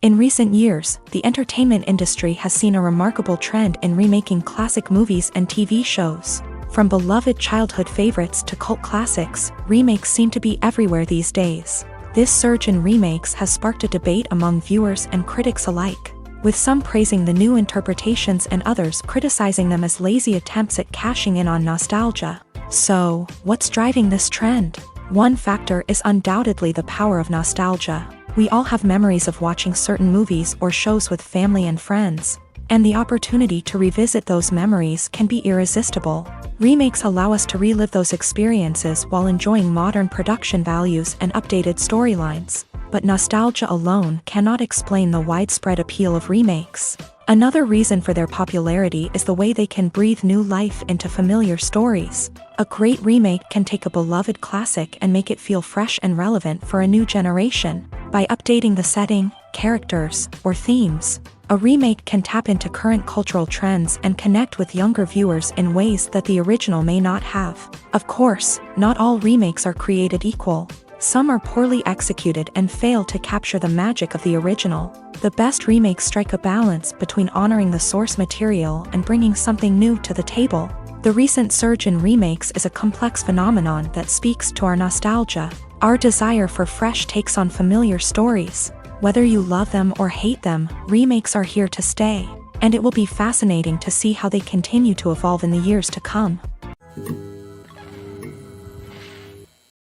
In recent years, the entertainment industry has seen a remarkable trend in remaking classic movies and TV shows. From beloved childhood favorites to cult classics, remakes seem to be everywhere these days. This surge in remakes has sparked a debate among viewers and critics alike, with some praising the new interpretations and others criticizing them as lazy attempts at cashing in on nostalgia. So, what's driving this trend? One factor is undoubtedly the power of nostalgia. We all have memories of watching certain movies or shows with family and friends, and the opportunity to revisit those memories can be irresistible. Remakes allow us to relive those experiences while enjoying modern production values and updated storylines. But nostalgia alone cannot explain the widespread appeal of remakes. Another reason for their popularity is the way they can breathe new life into familiar stories. A great remake can take a beloved classic and make it feel fresh and relevant for a new generation. By updating the setting, characters, or themes, a remake can tap into current cultural trends and connect with younger viewers in ways that the original may not have. Of course, not all remakes are created equal. Some are poorly executed and fail to capture the magic of the original. The best remakes strike a balance between honoring the source material and bringing something new to the table. The recent surge in remakes is a complex phenomenon that speaks to our nostalgia, our desire for fresh takes on familiar stories. Whether you love them or hate them, remakes are here to stay, and it will be fascinating to see how they continue to evolve in the years to come.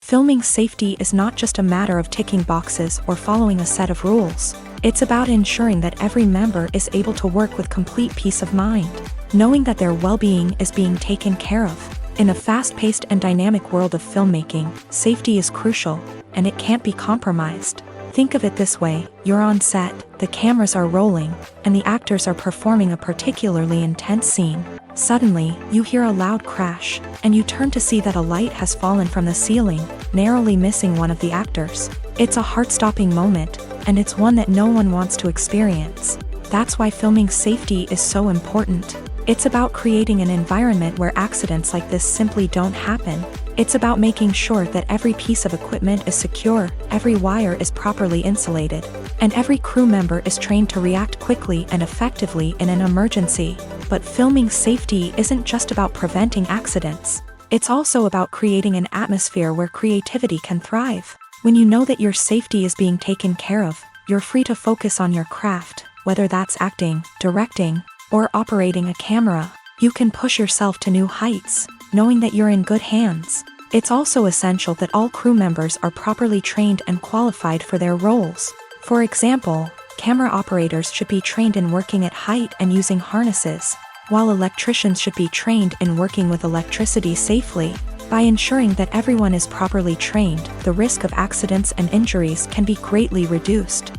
Filming safety is not just a matter of ticking boxes or following a set of rules. It's about ensuring that every member is able to work with complete peace of mind, knowing that their well-being is being taken care of. In a fast-paced and dynamic world of filmmaking, safety is crucial, and it can't be compromised. Think of it this way: you're on set, the cameras are rolling, and the actors are performing a particularly intense scene. Suddenly, you hear a loud crash, and you turn to see that a light has fallen from the ceiling, narrowly missing one of the actors. It's a heart-stopping moment, and it's one that no one wants to experience. That's why filming safety is so important. It's about creating an environment where accidents like this simply don't happen. It's about making sure that every piece of equipment is secure, every wire is properly insulated, and every crew member is trained to react quickly and effectively in an emergency. But filming safety isn't just about preventing accidents. It's also about creating an atmosphere where creativity can thrive. When you know that your safety is being taken care of, you're free to focus on your craft, whether that's acting, directing, or operating a camera. You can push yourself to new heights, knowing that you're in good hands. It's also essential that all crew members are properly trained and qualified for their roles. For example, camera operators should be trained in working at height and using harnesses, while electricians should be trained in working with electricity safely. By ensuring that everyone is properly trained, the risk of accidents and injuries can be greatly reduced.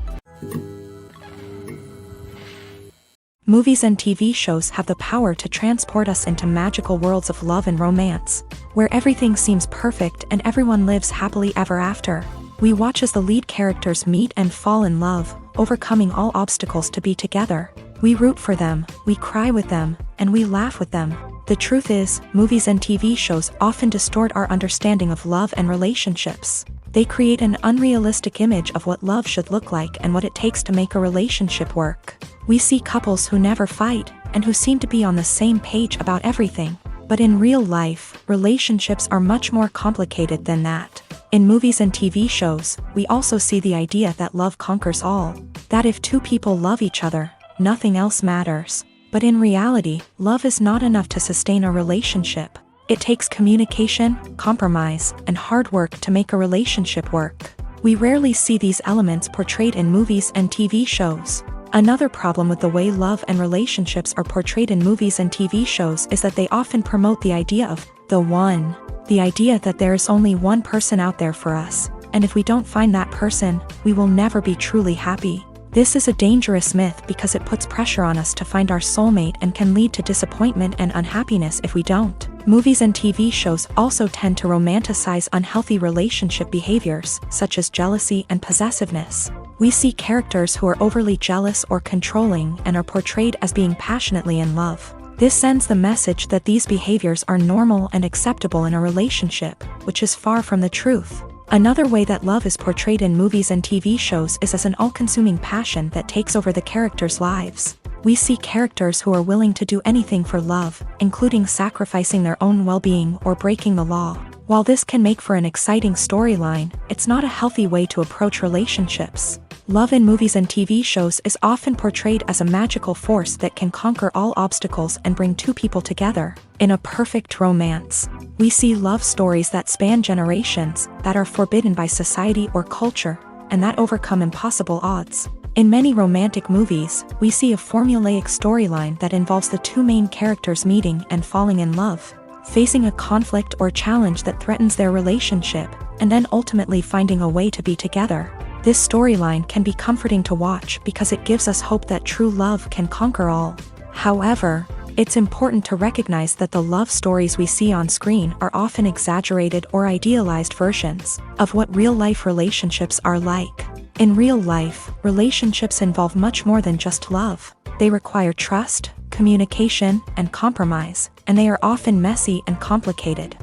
Movies and TV shows have the power to transport us into magical worlds of love and romance, where everything seems perfect and everyone lives happily ever after. We watch as the lead characters meet and fall in love, overcoming all obstacles to be together. We root for them, we cry with them, and we laugh with them. The truth is, movies and TV shows often distort our understanding of love and relationships. They create an unrealistic image of what love should look like and what it takes to make a relationship work. We see couples who never fight, and who seem to be on the same page about everything. But in real life, relationships are much more complicated than that. In movies and TV shows, we also see the idea that love conquers all. That if two people love each other, nothing else matters. But in reality, love is not enough to sustain a relationship. It takes communication, compromise, and hard work to make a relationship work. We rarely see these elements portrayed in movies and TV shows. Another problem with the way love and relationships are portrayed in movies and TV shows is that they often promote the idea of the one. The idea that there is only one person out there for us, and if we don't find that person, we will never be truly happy. This is a dangerous myth because it puts pressure on us to find our soulmate and can lead to disappointment and unhappiness if we don't. Movies and TV shows also tend to romanticize unhealthy relationship behaviors, such as jealousy and possessiveness. We see characters who are overly jealous or controlling and are portrayed as being passionately in love. This sends the message that these behaviors are normal and acceptable in a relationship, which is far from the truth. Another way that love is portrayed in movies and TV shows is as an all-consuming passion that takes over the characters' lives. We see characters who are willing to do anything for love, including sacrificing their own well-being or breaking the law. While this can make for an exciting storyline, it's not a healthy way to approach relationships. Love in movies and TV shows is often portrayed as a magical force that can conquer all obstacles and bring two people together. In a perfect romance, we see love stories that span generations, that are forbidden by society or culture, and that overcome impossible odds. In many romantic movies, we see a formulaic storyline that involves the two main characters meeting and falling in love, facing a conflict or challenge that threatens their relationship, and then ultimately finding a way to be together. This storyline can be comforting to watch because it gives us hope that true love can conquer all. However, it's important to recognize that the love stories we see on screen are often exaggerated or idealized versions of what real-life relationships are like. In real life, relationships involve much more than just love. They require trust, communication, and compromise, and they are often messy and complicated.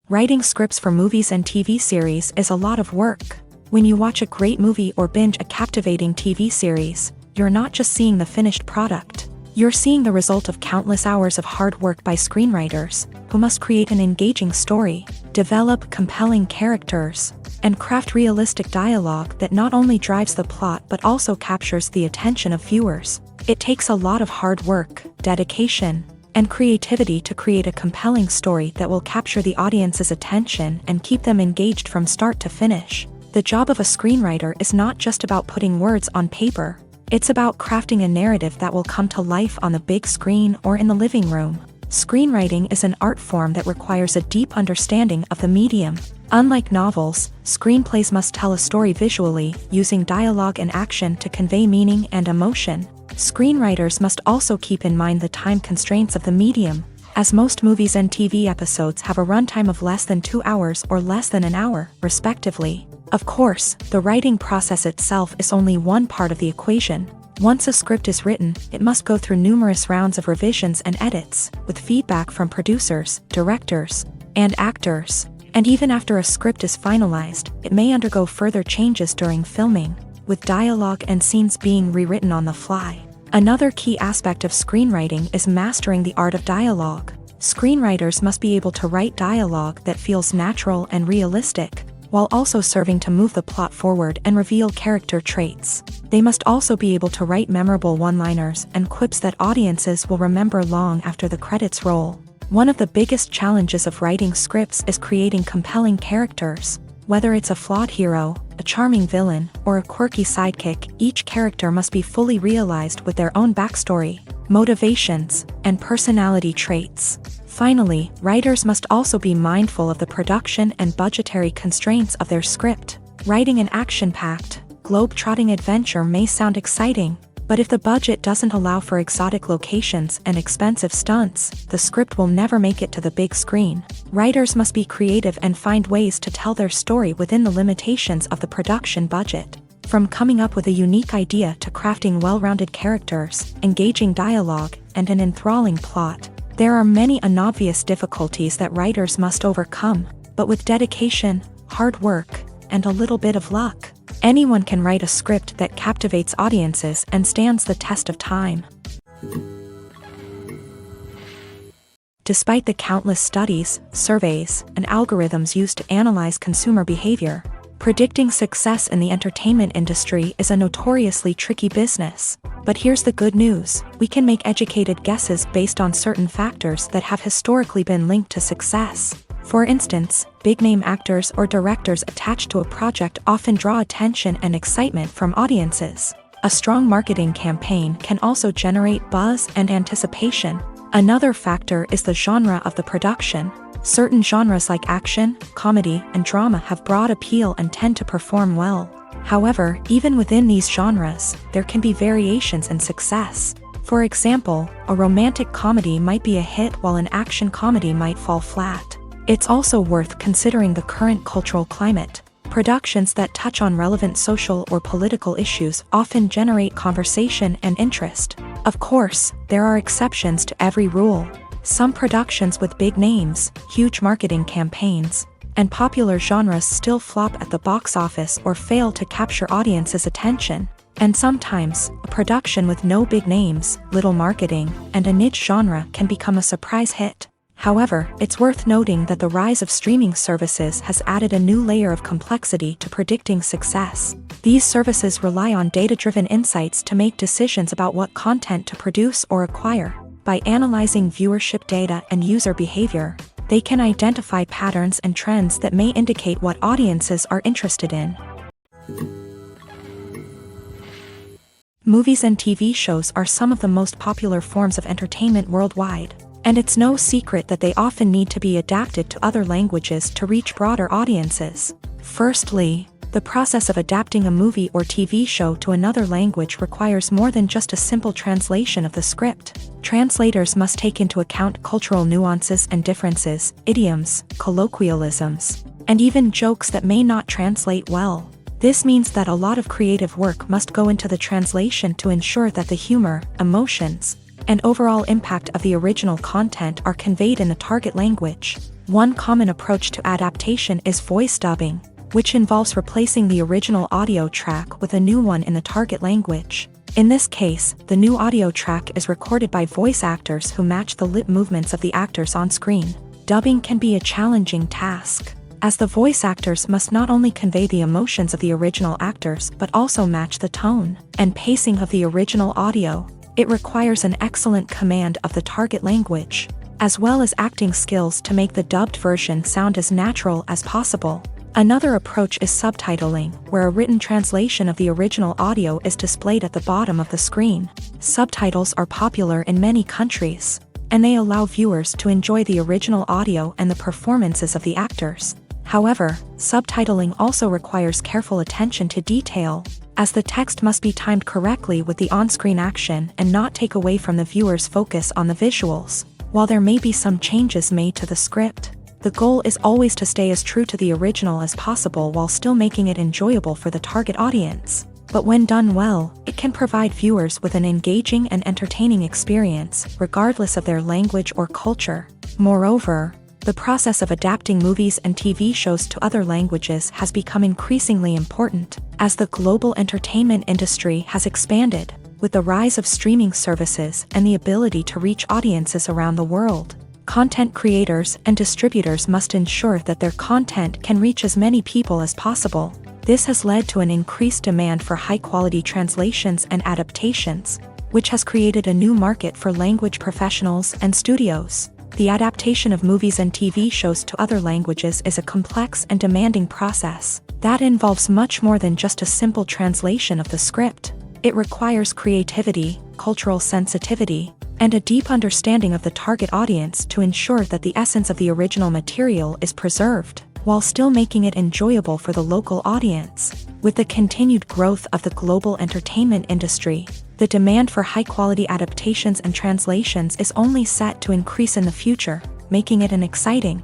Writing scripts for movies and TV series is a lot of work. When you watch a great movie or binge a captivating TV series, you're not just seeing the finished product. You're seeing the result of countless hours of hard work by screenwriters, who must create an engaging story, develop compelling characters, and craft realistic dialogue that not only drives the plot but also captures the attention of viewers. It takes a lot of hard work, dedication, and creativity to create a compelling story that will capture the audience's attention and keep them engaged from start to finish. The job of a screenwriter is not just about putting words on paper. It's about crafting a narrative that will come to life on the big screen or in the living room. Screenwriting is an art form that requires a deep understanding of the medium. Unlike novels, screenplays must tell a story visually, using dialogue and action to convey meaning and emotion. Screenwriters must also keep in mind the time constraints of the medium, as most movies and TV episodes have a runtime of less than 2 hours or less than an hour, respectively. Of course, the writing process itself is only one part of the equation. Once a script is written, it must go through numerous rounds of revisions and edits, with feedback from producers, directors, and actors. And even after a script is finalized, it may undergo further changes during filming, with dialogue and scenes being rewritten on the fly. Another key aspect of screenwriting is mastering the art of dialogue. Screenwriters must be able to write dialogue that feels natural and realistic, while also serving to move the plot forward and reveal character traits. They must also be able to write memorable one-liners and quips that audiences will remember long after the credits roll. One of the biggest challenges of writing scripts is creating compelling characters. Whether it's a flawed hero, a charming villain, or a quirky sidekick, each character must be fully realized with their own backstory, motivations, and personality traits. Finally, writers must also be mindful of the production and budgetary constraints of their script. Writing an action-packed, globe-trotting adventure may sound exciting, but if the budget doesn't allow for exotic locations and expensive stunts, the script will never make it to the big screen. Writers must be creative and find ways to tell their story within the limitations of the production budget. From coming up with a unique idea to crafting well-rounded characters, engaging dialogue, and an enthralling plot, There are many unobvious difficulties that writers must overcome, but with dedication, hard work, and a little bit of luck, anyone can write a script that captivates audiences and stands the test of time. Despite the countless studies, surveys, and algorithms used to analyze consumer behavior, predicting success in the entertainment industry is a notoriously tricky business. But here's the good news: we can make educated guesses based on certain factors that have historically been linked to success. For instance, big-name actors or directors attached to a project often draw attention and excitement from audiences. A strong marketing campaign can also generate buzz and anticipation. Another factor is the genre of the production. Certain genres like action, comedy, and drama have broad appeal and tend to perform well. However, even within these genres, there can be variations in success. For example, a romantic comedy might be a hit while an action comedy might fall flat. It's also worth considering the current cultural climate. Productions that touch on relevant social or political issues often generate conversation and interest. Of course, there are exceptions to every rule. Some productions with big names, huge marketing campaigns, and popular genres still flop at the box office or fail to capture audiences' attention. And sometimes, a production with no big names, little marketing, and a niche genre can become a surprise hit. However, it's worth noting that the rise of streaming services has added a new layer of complexity to predicting success. These services rely on data-driven insights to make decisions about what content to produce or acquire. By analyzing viewership data and user behavior, they can identify patterns and trends that may indicate what audiences are interested in. Movies and TV shows are some of the most popular forms of entertainment worldwide. And it's no secret that they often need to be adapted to other languages to reach broader audiences. Firstly, the process of adapting a movie or TV show to another language requires more than just a simple translation of the script. Translators must take into account cultural nuances and differences, idioms, colloquialisms, and even jokes that may not translate well. This means that a lot of creative work must go into the translation to ensure that the humor, emotions, and overall impact of the original content are conveyed in the target language. One common approach to adaptation is voice dubbing, which involves replacing the original audio track with a new one in the target language. In this case, the new audio track is recorded by voice actors who match the lip movements of the actors on screen. Dubbing can be a challenging task, as the voice actors must not only convey the emotions of the original actors but also match the tone and pacing of the original audio. It requires an excellent command of the target language, as well as acting skills to make the dubbed version sound as natural as possible. Another approach is subtitling, where a written translation of the original audio is displayed at the bottom of the screen. Subtitles are popular in many countries, and they allow viewers to enjoy the original audio and the performances of the actors. However, subtitling also requires careful attention to detail, as the text must be timed correctly with the on-screen action and not take away from the viewer's focus on the visuals. While there may be some changes made to the script, the goal is always to stay as true to the original as possible while still making it enjoyable for the target audience. But when done well, it can provide viewers with an engaging and entertaining experience, regardless of their language or culture. Moreover, the process of adapting movies and TV shows to other languages has become increasingly important, as the global entertainment industry has expanded, with the rise of streaming services and the ability to reach audiences around the world. Content creators and distributors must ensure that their content can reach as many people as possible. This has led to an increased demand for high-quality translations and adaptations, which has created a new market for language professionals and studios. The adaptation of movies and TV shows to other languages is a complex and demanding process that involves much more than just a simple translation of the script. It requires creativity, cultural sensitivity, and a deep understanding of the target audience to ensure that the essence of the original material is preserved, while still making it enjoyable for the local audience. With the continued growth of the global entertainment industry, the demand for high-quality adaptations and translations is only set to increase in the future, making it an exciting.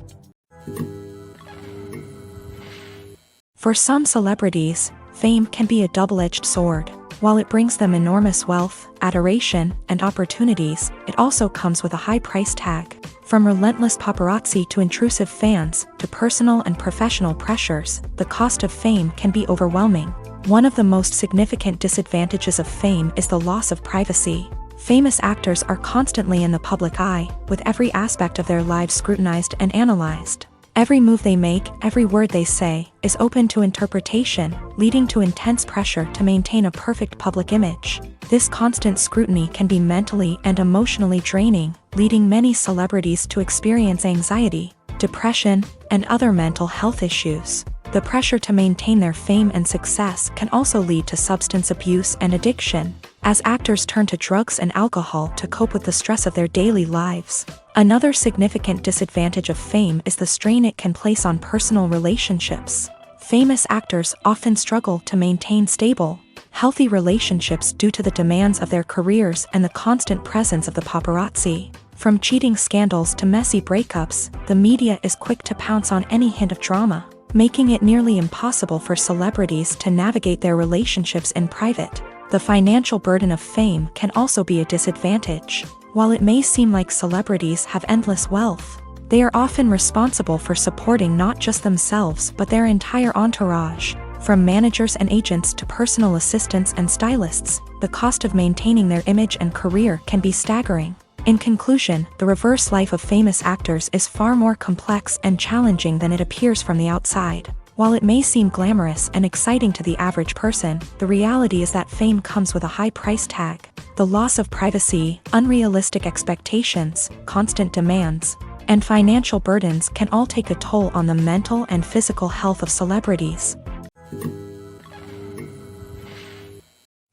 For some celebrities, fame can be a double-edged sword. While it brings them enormous wealth, adoration, and opportunities, it also comes with a high price tag. From relentless paparazzi to intrusive fans, to personal and professional pressures, the cost of fame can be overwhelming. One of the most significant disadvantages of fame is the loss of privacy. Famous actors are constantly in the public eye, with every aspect of their lives scrutinized and analyzed. Every move they make, every word they say, is open to interpretation, leading to intense pressure to maintain a perfect public image. This constant scrutiny can be mentally and emotionally draining, leading many celebrities to experience anxiety, depression, and other mental health issues. The pressure to maintain their fame and success can also lead to substance abuse and addiction, as actors turn to drugs and alcohol to cope with the stress of their daily lives. Another significant disadvantage of fame is the strain it can place on personal relationships. Famous actors often struggle to maintain stable, healthy relationships due to the demands of their careers and the constant presence of the paparazzi. From cheating scandals to messy breakups, the media is quick to pounce on any hint of drama, making it nearly impossible for celebrities to navigate their relationships in private. The financial burden of fame can also be a disadvantage. While it may seem like celebrities have endless wealth, they are often responsible for supporting not just themselves but their entire entourage. From managers and agents to personal assistants and stylists, the cost of maintaining their image and career can be staggering. In conclusion, the reverse life of famous actors is far more complex and challenging than it appears from the outside. While it may seem glamorous and exciting to the average person, the reality is that fame comes with a high price tag. The loss of privacy, unrealistic expectations, constant demands, and financial burdens can all take a toll on the mental and physical health of celebrities.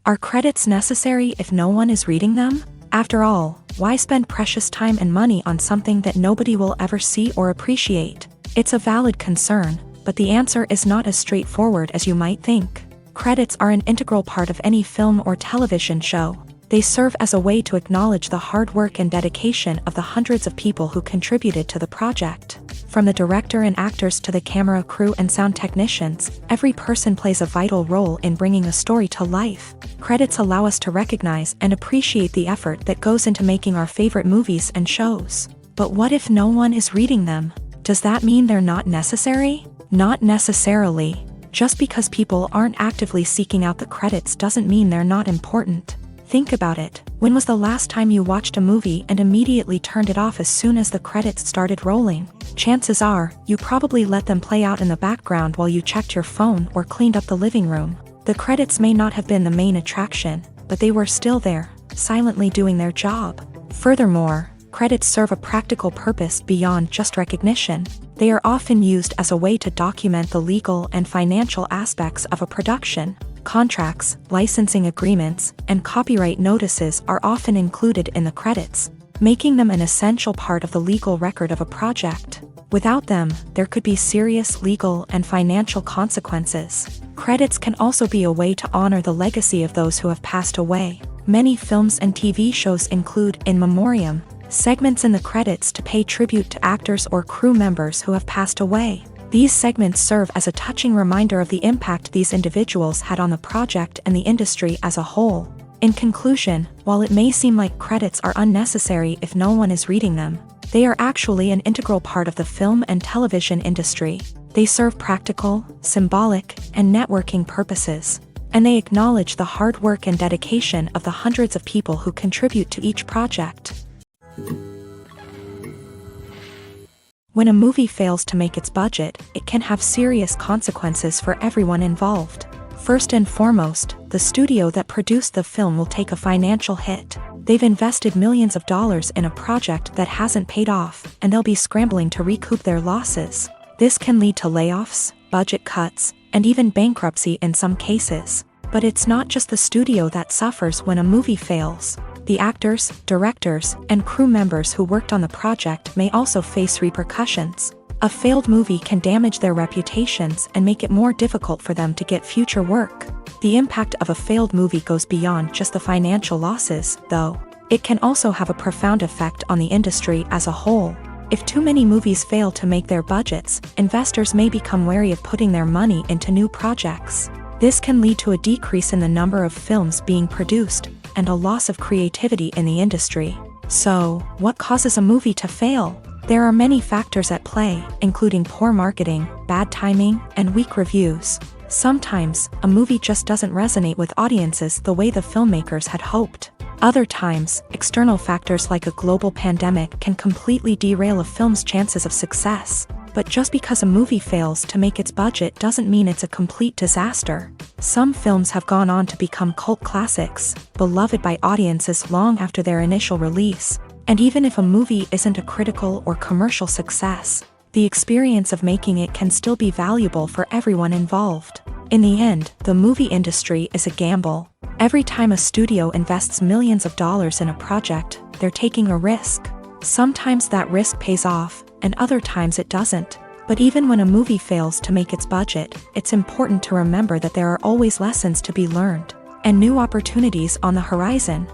Are credits necessary if no one is reading them? After all, why spend precious time and money on something that nobody will ever see or appreciate? It's a valid concern, but the answer is not as straightforward as you might think. Credits are an integral part of any film or television show. They serve as a way to acknowledge the hard work and dedication of the hundreds of people who contributed to the project. From the director and actors to the camera crew and sound technicians, every person plays a vital role in bringing a story to life. Credits allow us to recognize and appreciate the effort that goes into making our favorite movies and shows. But what if no one is reading them? Does that mean they're not necessary? Not necessarily. Just because people aren't actively seeking out the credits doesn't mean they're not important. Think about it. When was the last time you watched a movie and immediately turned it off as soon as the credits started rolling? Chances are, you probably let them play out in the background while you checked your phone or cleaned up the living room. The credits may not have been the main attraction, but they were still there, silently doing their job. Furthermore, credits serve a practical purpose beyond just recognition. They are often used as a way to document the legal and financial aspects of a production. Contracts, licensing agreements, and copyright notices are often included in the credits, making them an essential part of the legal record of a project. Without them, there could be serious legal and financial consequences. Credits can also be a way to honor the legacy of those who have passed away. Many films and TV shows include in memoriam segments in the credits to pay tribute to actors or crew members who have passed away. These segments serve as a touching reminder of the impact these individuals had on the project and the industry as a whole. In conclusion, while it may seem like credits are unnecessary if no one is reading them, they are actually an integral part of the film and television industry. They serve practical, symbolic, and networking purposes, and they acknowledge the hard work and dedication of the hundreds of people who contribute to each project. When a movie fails to make its budget, it can have serious consequences for everyone involved. First and foremost, the studio that produced the film will take a financial hit. They've invested millions of dollars in a project that hasn't paid off, and they'll be scrambling to recoup their losses. This can lead to layoffs, budget cuts, and even bankruptcy in some cases. But it's not just the studio that suffers when a movie fails. The actors, directors, and crew members who worked on the project may also face repercussions. A failed movie can damage their reputations and make it more difficult for them to get future work. The impact of a failed movie goes beyond just the financial losses, though. It can also have a profound effect on the industry as a whole. If too many movies fail to make their budgets, investors may become wary of putting their money into new projects. This can lead to a decrease in the number of films being produced and a loss of creativity in the industry. So, what causes a movie to fail? There are many factors at play, including poor marketing, bad timing, and weak reviews. Sometimes, a movie just doesn't resonate with audiences the way the filmmakers had hoped. Other times, external factors like a global pandemic can completely derail a film's chances of success. But just because a movie fails to make its budget doesn't mean it's a complete disaster. Some films have gone on to become cult classics, beloved by audiences long after their initial release. And even if a movie isn't a critical or commercial success, the experience of making it can still be valuable for everyone involved. In the end, the movie industry is a gamble. Every time a studio invests millions of dollars in a project, they're taking a risk. Sometimes that risk pays off, and other times it doesn't. But even when a movie fails to make its budget, it's important to remember that there are always lessons to be learned, and new opportunities on the horizon.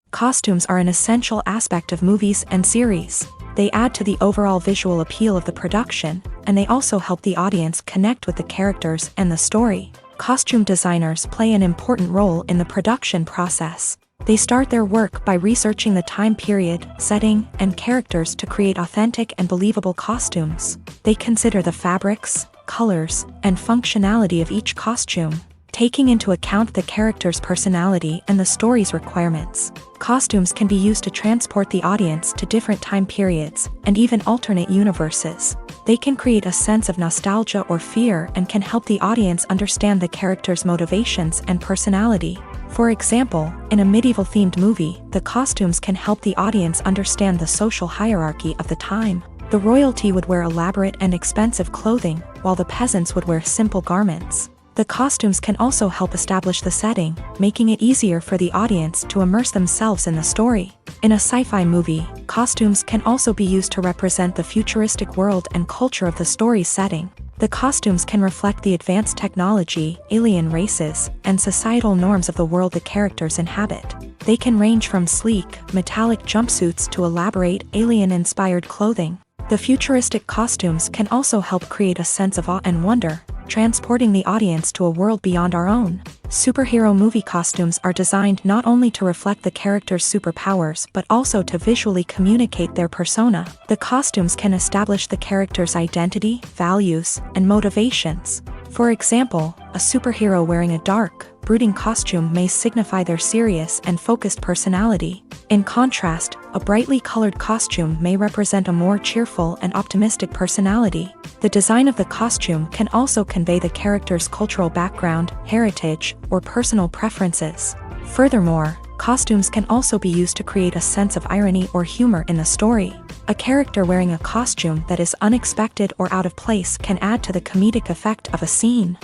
Costumes are an essential aspect of movies and series. They add to the overall visual appeal of the production, and they also help the audience connect with the characters and the story. Costume designers play an important role in the production process. They start their work by researching the time period, setting, and characters to create authentic and believable costumes. They consider the fabrics, colors, and functionality of each costume, taking into account the character's personality and the story's requirements. Costumes can be used to transport the audience to different time periods and even alternate universes. They can create a sense of nostalgia or fear and can help the audience understand the character's motivations and personality. For example, in a medieval-themed movie, the costumes can help the audience understand the social hierarchy of the time. The royalty would wear elaborate and expensive clothing, while the peasants would wear simple garments. The costumes can also help establish the setting, making it easier for the audience to immerse themselves in the story. In a sci-fi movie, costumes can also be used to represent the futuristic world and culture of the story's setting. The costumes can reflect the advanced technology, alien races, and societal norms of the world the characters inhabit. They can range from sleek, metallic jumpsuits to elaborate, alien-inspired clothing. The futuristic costumes can also help create a sense of awe and wonder, transporting the audience to a world beyond our own. Superhero movie costumes are designed not only to reflect the character's superpowers but also to visually communicate their persona. The costumes can establish the character's identity, values, and motivations. For example, a superhero wearing a dark, brooding costume may signify their serious and focused personality. In contrast, a brightly colored costume may represent a more cheerful and optimistic personality. The design of the costume can also convey the character's cultural background, heritage, or personal preferences. Furthermore, costumes can also be used to create a sense of irony or humor in the story. A character wearing a costume that is unexpected or out of place can add to the comedic effect of a scene.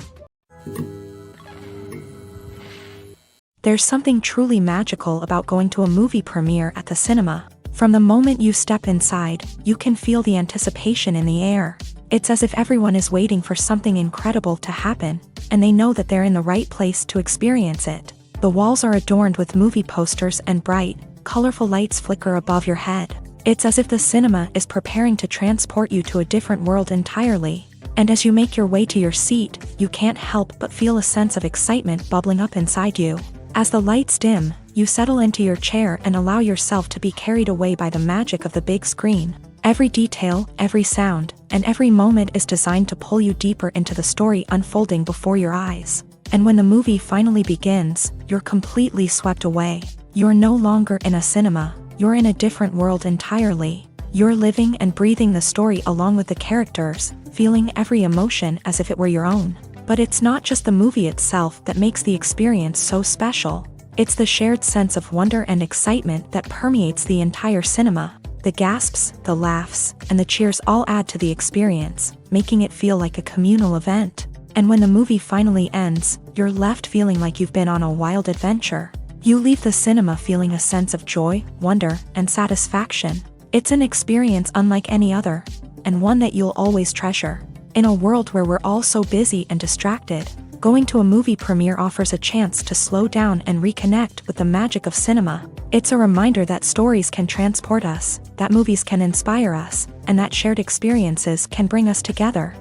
There's something truly magical about going to a movie premiere at the cinema. From the moment you step inside, you can feel the anticipation in the air. It's as if everyone is waiting for something incredible to happen, and they know that they're in the right place to experience it. The walls are adorned with movie posters and bright, colorful lights flicker above your head. It's as if the cinema is preparing to transport you to a different world entirely. And as you make your way to your seat, you can't help but feel a sense of excitement bubbling up inside you. As the lights dim, you settle into your chair and allow yourself to be carried away by the magic of the big screen. Every detail, every sound, and every moment is designed to pull you deeper into the story unfolding before your eyes. And when the movie finally begins, you're completely swept away. You're no longer in a cinema, you're in a different world entirely. You're living and breathing the story along with the characters, feeling every emotion as if it were your own. But it's not just the movie itself that makes the experience so special. It's the shared sense of wonder and excitement that permeates the entire cinema. The gasps, the laughs, and the cheers all add to the experience, making it feel like a communal event. And when the movie finally ends, you're left feeling like you've been on a wild adventure. You leave the cinema feeling a sense of joy, wonder, and satisfaction. It's an experience unlike any other, and one that you'll always treasure. In a world where we're all so busy and distracted, going to a movie premiere offers a chance to slow down and reconnect with the magic of cinema. It's a reminder that stories can transport us, that movies can inspire us, and that shared experiences can bring us together.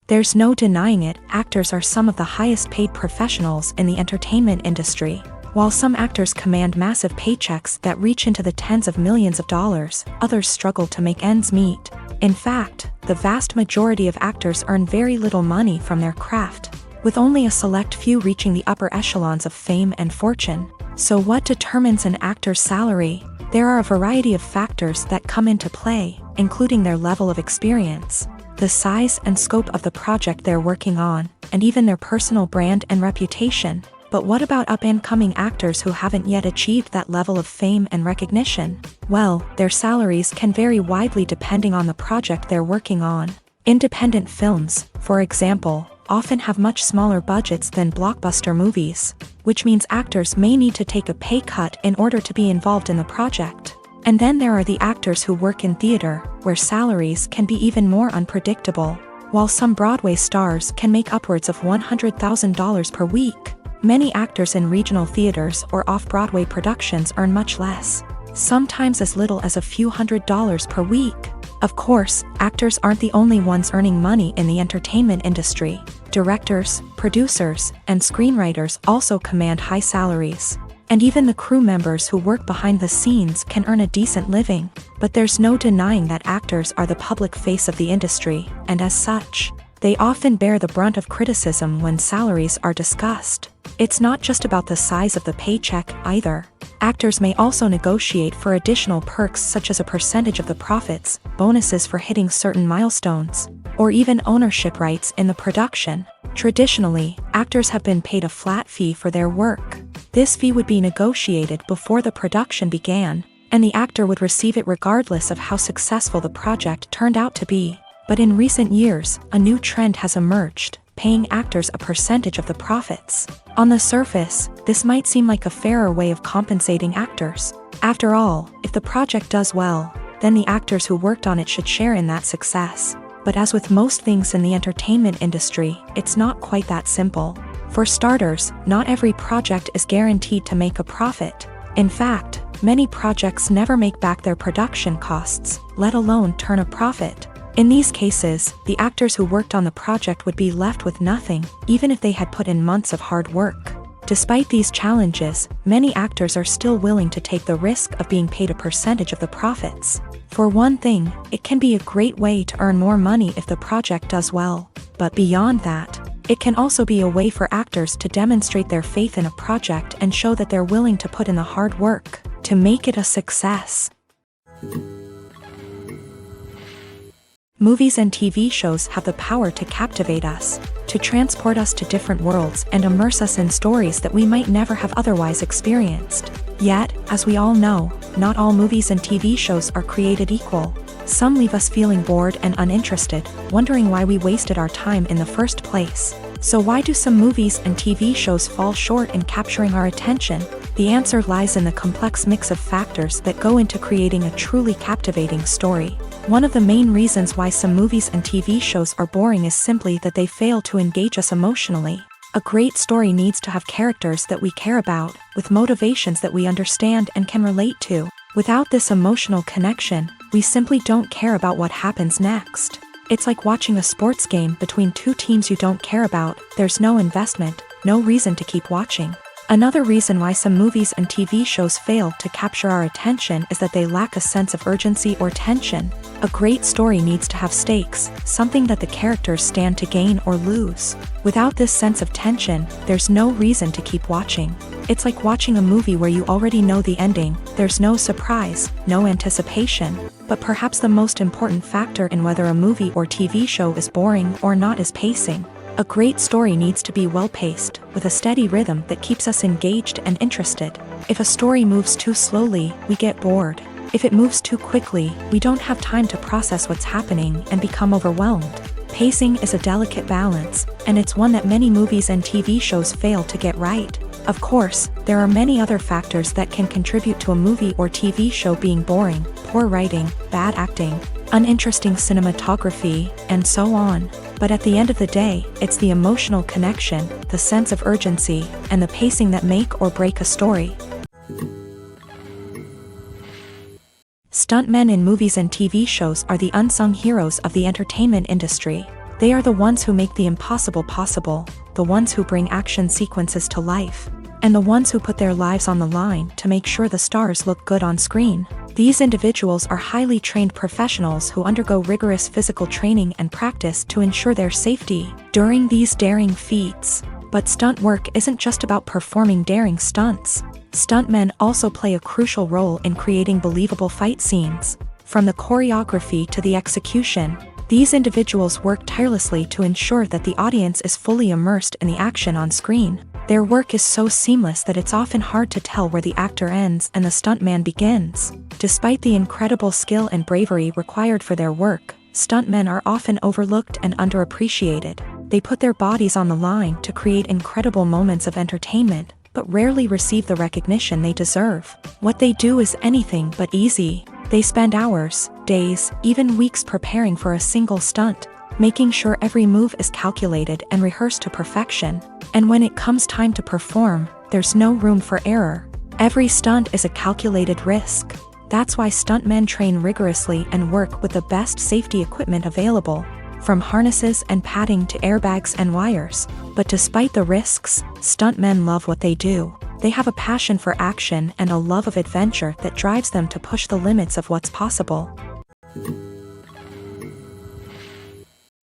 There's no denying it, actors are some of the highest paid professionals in the entertainment industry. While some actors command massive paychecks that reach into the tens of millions of dollars, others struggle to make ends meet. In fact, the vast majority of actors earn very little money from their craft, with only a select few reaching the upper echelons of fame and fortune. So what determines an actor's salary? There are a variety of factors that come into play, including their level of experience, the size and scope of the project they're working on, and even their personal brand and reputation. But what about up-and-coming actors who haven't yet achieved that level of fame and recognition? Well, their salaries can vary widely depending on the project they're working on. Independent films, for example, often have much smaller budgets than blockbuster movies, which means actors may need to take a pay cut in order to be involved in the project. And then there are the actors who work in theater, where salaries can be even more unpredictable. While some Broadway stars can make upwards of $100,000 per week, many actors in regional theaters or off-Broadway productions earn much less, sometimes as little as a few $100s per week. Of course, actors aren't the only ones earning money in the entertainment industry. Directors, producers, and screenwriters also command high salaries. And even the crew members who work behind the scenes can earn a decent living. But there's no denying that actors are the public face of the industry, and as such, they often bear the brunt of criticism when salaries are discussed. It's not just about the size of the paycheck, either. Actors may also negotiate for additional perks such as a percentage of the profits, bonuses for hitting certain milestones, or even ownership rights in the production. Traditionally, actors have been paid a flat fee for their work. This fee would be negotiated before the production began, and the actor would receive it regardless of how successful the project turned out to be. But in recent years, a new trend has emerged, paying actors a percentage of the profits. On the surface, this might seem like a fairer way of compensating actors. After all, if the project does well, then the actors who worked on it should share in that success. But as with most things in the entertainment industry, it's not quite that simple. For starters, not every project is guaranteed to make a profit. In fact, many projects never make back their production costs, let alone turn a profit. In these cases, the actors who worked on the project would be left with nothing, even if they had put in months of hard work. Despite these challenges, many actors are still willing to take the risk of being paid a percentage of the profits. For one thing, it can be a great way to earn more money if the project does well. But beyond that, it can also be a way for actors to demonstrate their faith in a project and show that they're willing to put in the hard work to make it a success. Movies and TV shows have the power to captivate us, to transport us to different worlds and immerse us in stories that we might never have otherwise experienced. Yet, as we all know, not all movies and TV shows are created equal. Some leave us feeling bored and uninterested, wondering why we wasted our time in the first place. So why do some movies and TV shows fall short in capturing our attention? The answer lies in the complex mix of factors that go into creating a truly captivating story. One of the main reasons why some movies and TV shows are boring is simply that they fail to engage us emotionally. A great story needs to have characters that we care about, with motivations that we understand and can relate to. Without this emotional connection, we simply don't care about what happens next. It's like watching a sports game between two teams you don't care about. There's no investment, no reason to keep watching. Another reason why some movies and TV shows fail to capture our attention is that they lack a sense of urgency or tension. A great story needs to have stakes, something that the characters stand to gain or lose. Without this sense of tension, there's no reason to keep watching. It's like watching a movie where you already know the ending. There's no surprise, no anticipation. But perhaps the most important factor in whether a movie or TV show is boring or not is pacing. A great story needs to be well-paced, with a steady rhythm that keeps us engaged and interested. If a story moves too slowly, we get bored. If it moves too quickly, we don't have time to process what's happening and become overwhelmed. Pacing is a delicate balance, and it's one that many movies and TV shows fail to get right. Of course, there are many other factors that can contribute to a movie or TV show being boring: poor writing, bad acting, uninteresting cinematography, and so on. But at the end of the day, it's the emotional connection, the sense of urgency, and the pacing that make or break a story. Stuntmen in movies and TV shows are the unsung heroes of the entertainment industry. They are the ones who make the impossible possible, the ones who bring action sequences to life, and the ones who put their lives on the line to make sure the stars look good on screen. These individuals are highly trained professionals who undergo rigorous physical training and practice to ensure their safety during these daring feats. But stunt work isn't just about performing daring stunts. Stuntmen also play a crucial role in creating believable fight scenes. From the choreography to the execution, these individuals work tirelessly to ensure that the audience is fully immersed in the action on screen. Their work is so seamless that it's often hard to tell where the actor ends and the stuntman begins. Despite the incredible skill and bravery required for their work, stuntmen are often overlooked and underappreciated. They put their bodies on the line to create incredible moments of entertainment, but rarely receive the recognition they deserve. What they do is anything but easy. They spend hours, days, even weeks preparing for a single stunt, making sure every move is calculated and rehearsed to perfection. And when it comes time to perform, there's no room for error. Every stunt is a calculated risk. That's why stuntmen train rigorously and work with the best safety equipment available, from harnesses and padding to airbags and wires. But despite the risks, stuntmen love what they do. They have a passion for action and a love of adventure that drives them to push the limits of what's possible.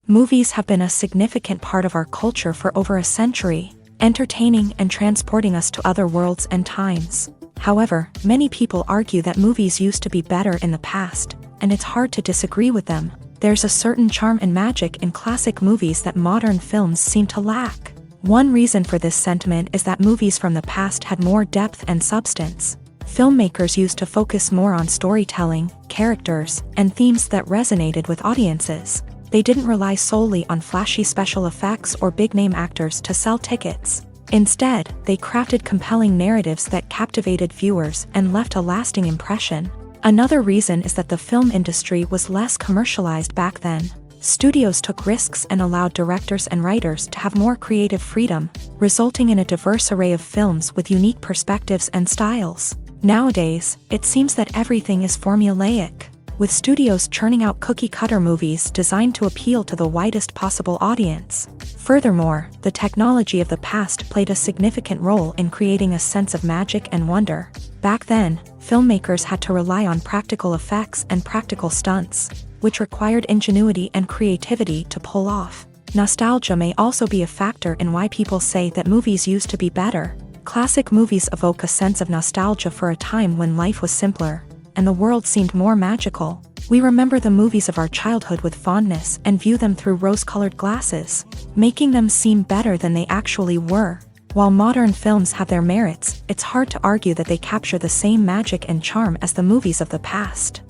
Movies have been a significant part of our culture for over a century, entertaining and transporting us to other worlds and times. However, many people argue that movies used to be better in the past, and it's hard to disagree with them. There's a certain charm and magic in classic movies that modern films seem to lack. One reason for this sentiment is that movies from the past had more depth and substance. Filmmakers used to focus more on storytelling, characters, and themes that resonated with audiences. They didn't rely solely on flashy special effects or big-name actors to sell tickets. Instead, they crafted compelling narratives that captivated viewers and left a lasting impression. Another reason is that the film industry was less commercialized back then. Studios took risks and allowed directors and writers to have more creative freedom, resulting in a diverse array of films with unique perspectives and styles. Nowadays, it seems that everything is formulaic, with studios churning out cookie-cutter movies designed to appeal to the widest possible audience. Furthermore, the technology of the past played a significant role in creating a sense of magic and wonder. Back then, filmmakers had to rely on practical effects and practical stunts, which required ingenuity and creativity to pull off. Nostalgia may also be a factor in why people say that movies used to be better. Classic movies evoke a sense of nostalgia for a time when life was simpler, and the world seemed more magical. We remember the movies of our childhood with fondness and view them through rose-colored glasses, making them seem better than they actually were. While modern films have their merits, it's hard to argue that they capture the same magic and charm as the movies of the past.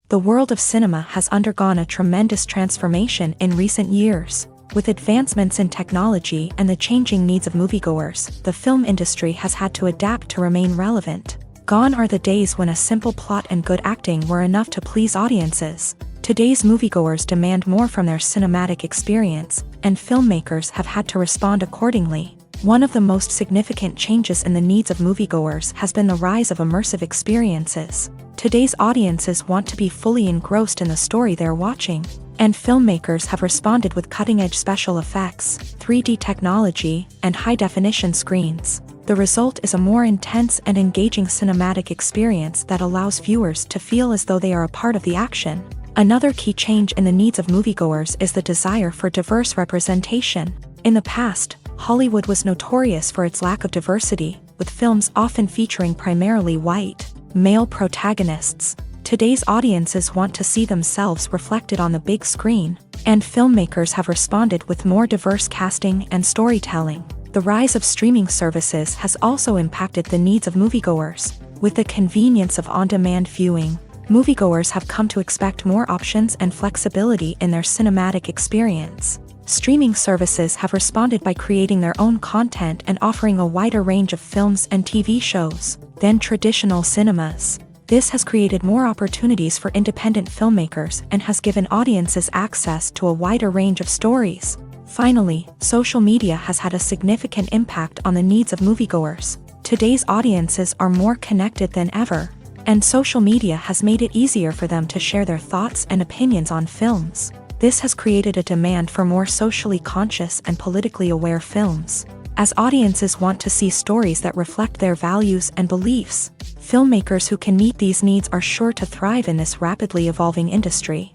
The world of cinema has undergone a tremendous transformation in recent years. With advancements in technology and the changing needs of moviegoers, the film industry has had to adapt to remain relevant. Gone are the days when a simple plot and good acting were enough to please audiences. Today's moviegoers demand more from their cinematic experience, and filmmakers have had to respond accordingly. One of the most significant changes in the needs of moviegoers has been the rise of immersive experiences. Today's audiences want to be fully engrossed in the story they're watching, and filmmakers have responded with cutting-edge special effects, 3D technology, and high-definition screens. The result is a more intense and engaging cinematic experience that allows viewers to feel as though they are a part of the action. Another key change in the needs of moviegoers is the desire for diverse representation. In the past, Hollywood was notorious for its lack of diversity, with films often featuring primarily white, male protagonists. Today's audiences want to see themselves reflected on the big screen, and filmmakers have responded with more diverse casting and storytelling. The rise of streaming services has also impacted the needs of moviegoers. With the convenience of on-demand viewing, moviegoers have come to expect more options and flexibility in their cinematic experience. Streaming services have responded by creating their own content and offering a wider range of films and TV shows than traditional cinemas. This has created more opportunities for independent filmmakers and has given audiences access to a wider range of stories. Finally, social media has had a significant impact on the needs of moviegoers. Today's audiences are more connected than ever. And social media has made it easier for them to share their thoughts and opinions on films. This has created a demand for more socially conscious and politically aware films. As audiences want to see stories that reflect their values and beliefs, filmmakers who can meet these needs are sure to thrive in this rapidly evolving industry.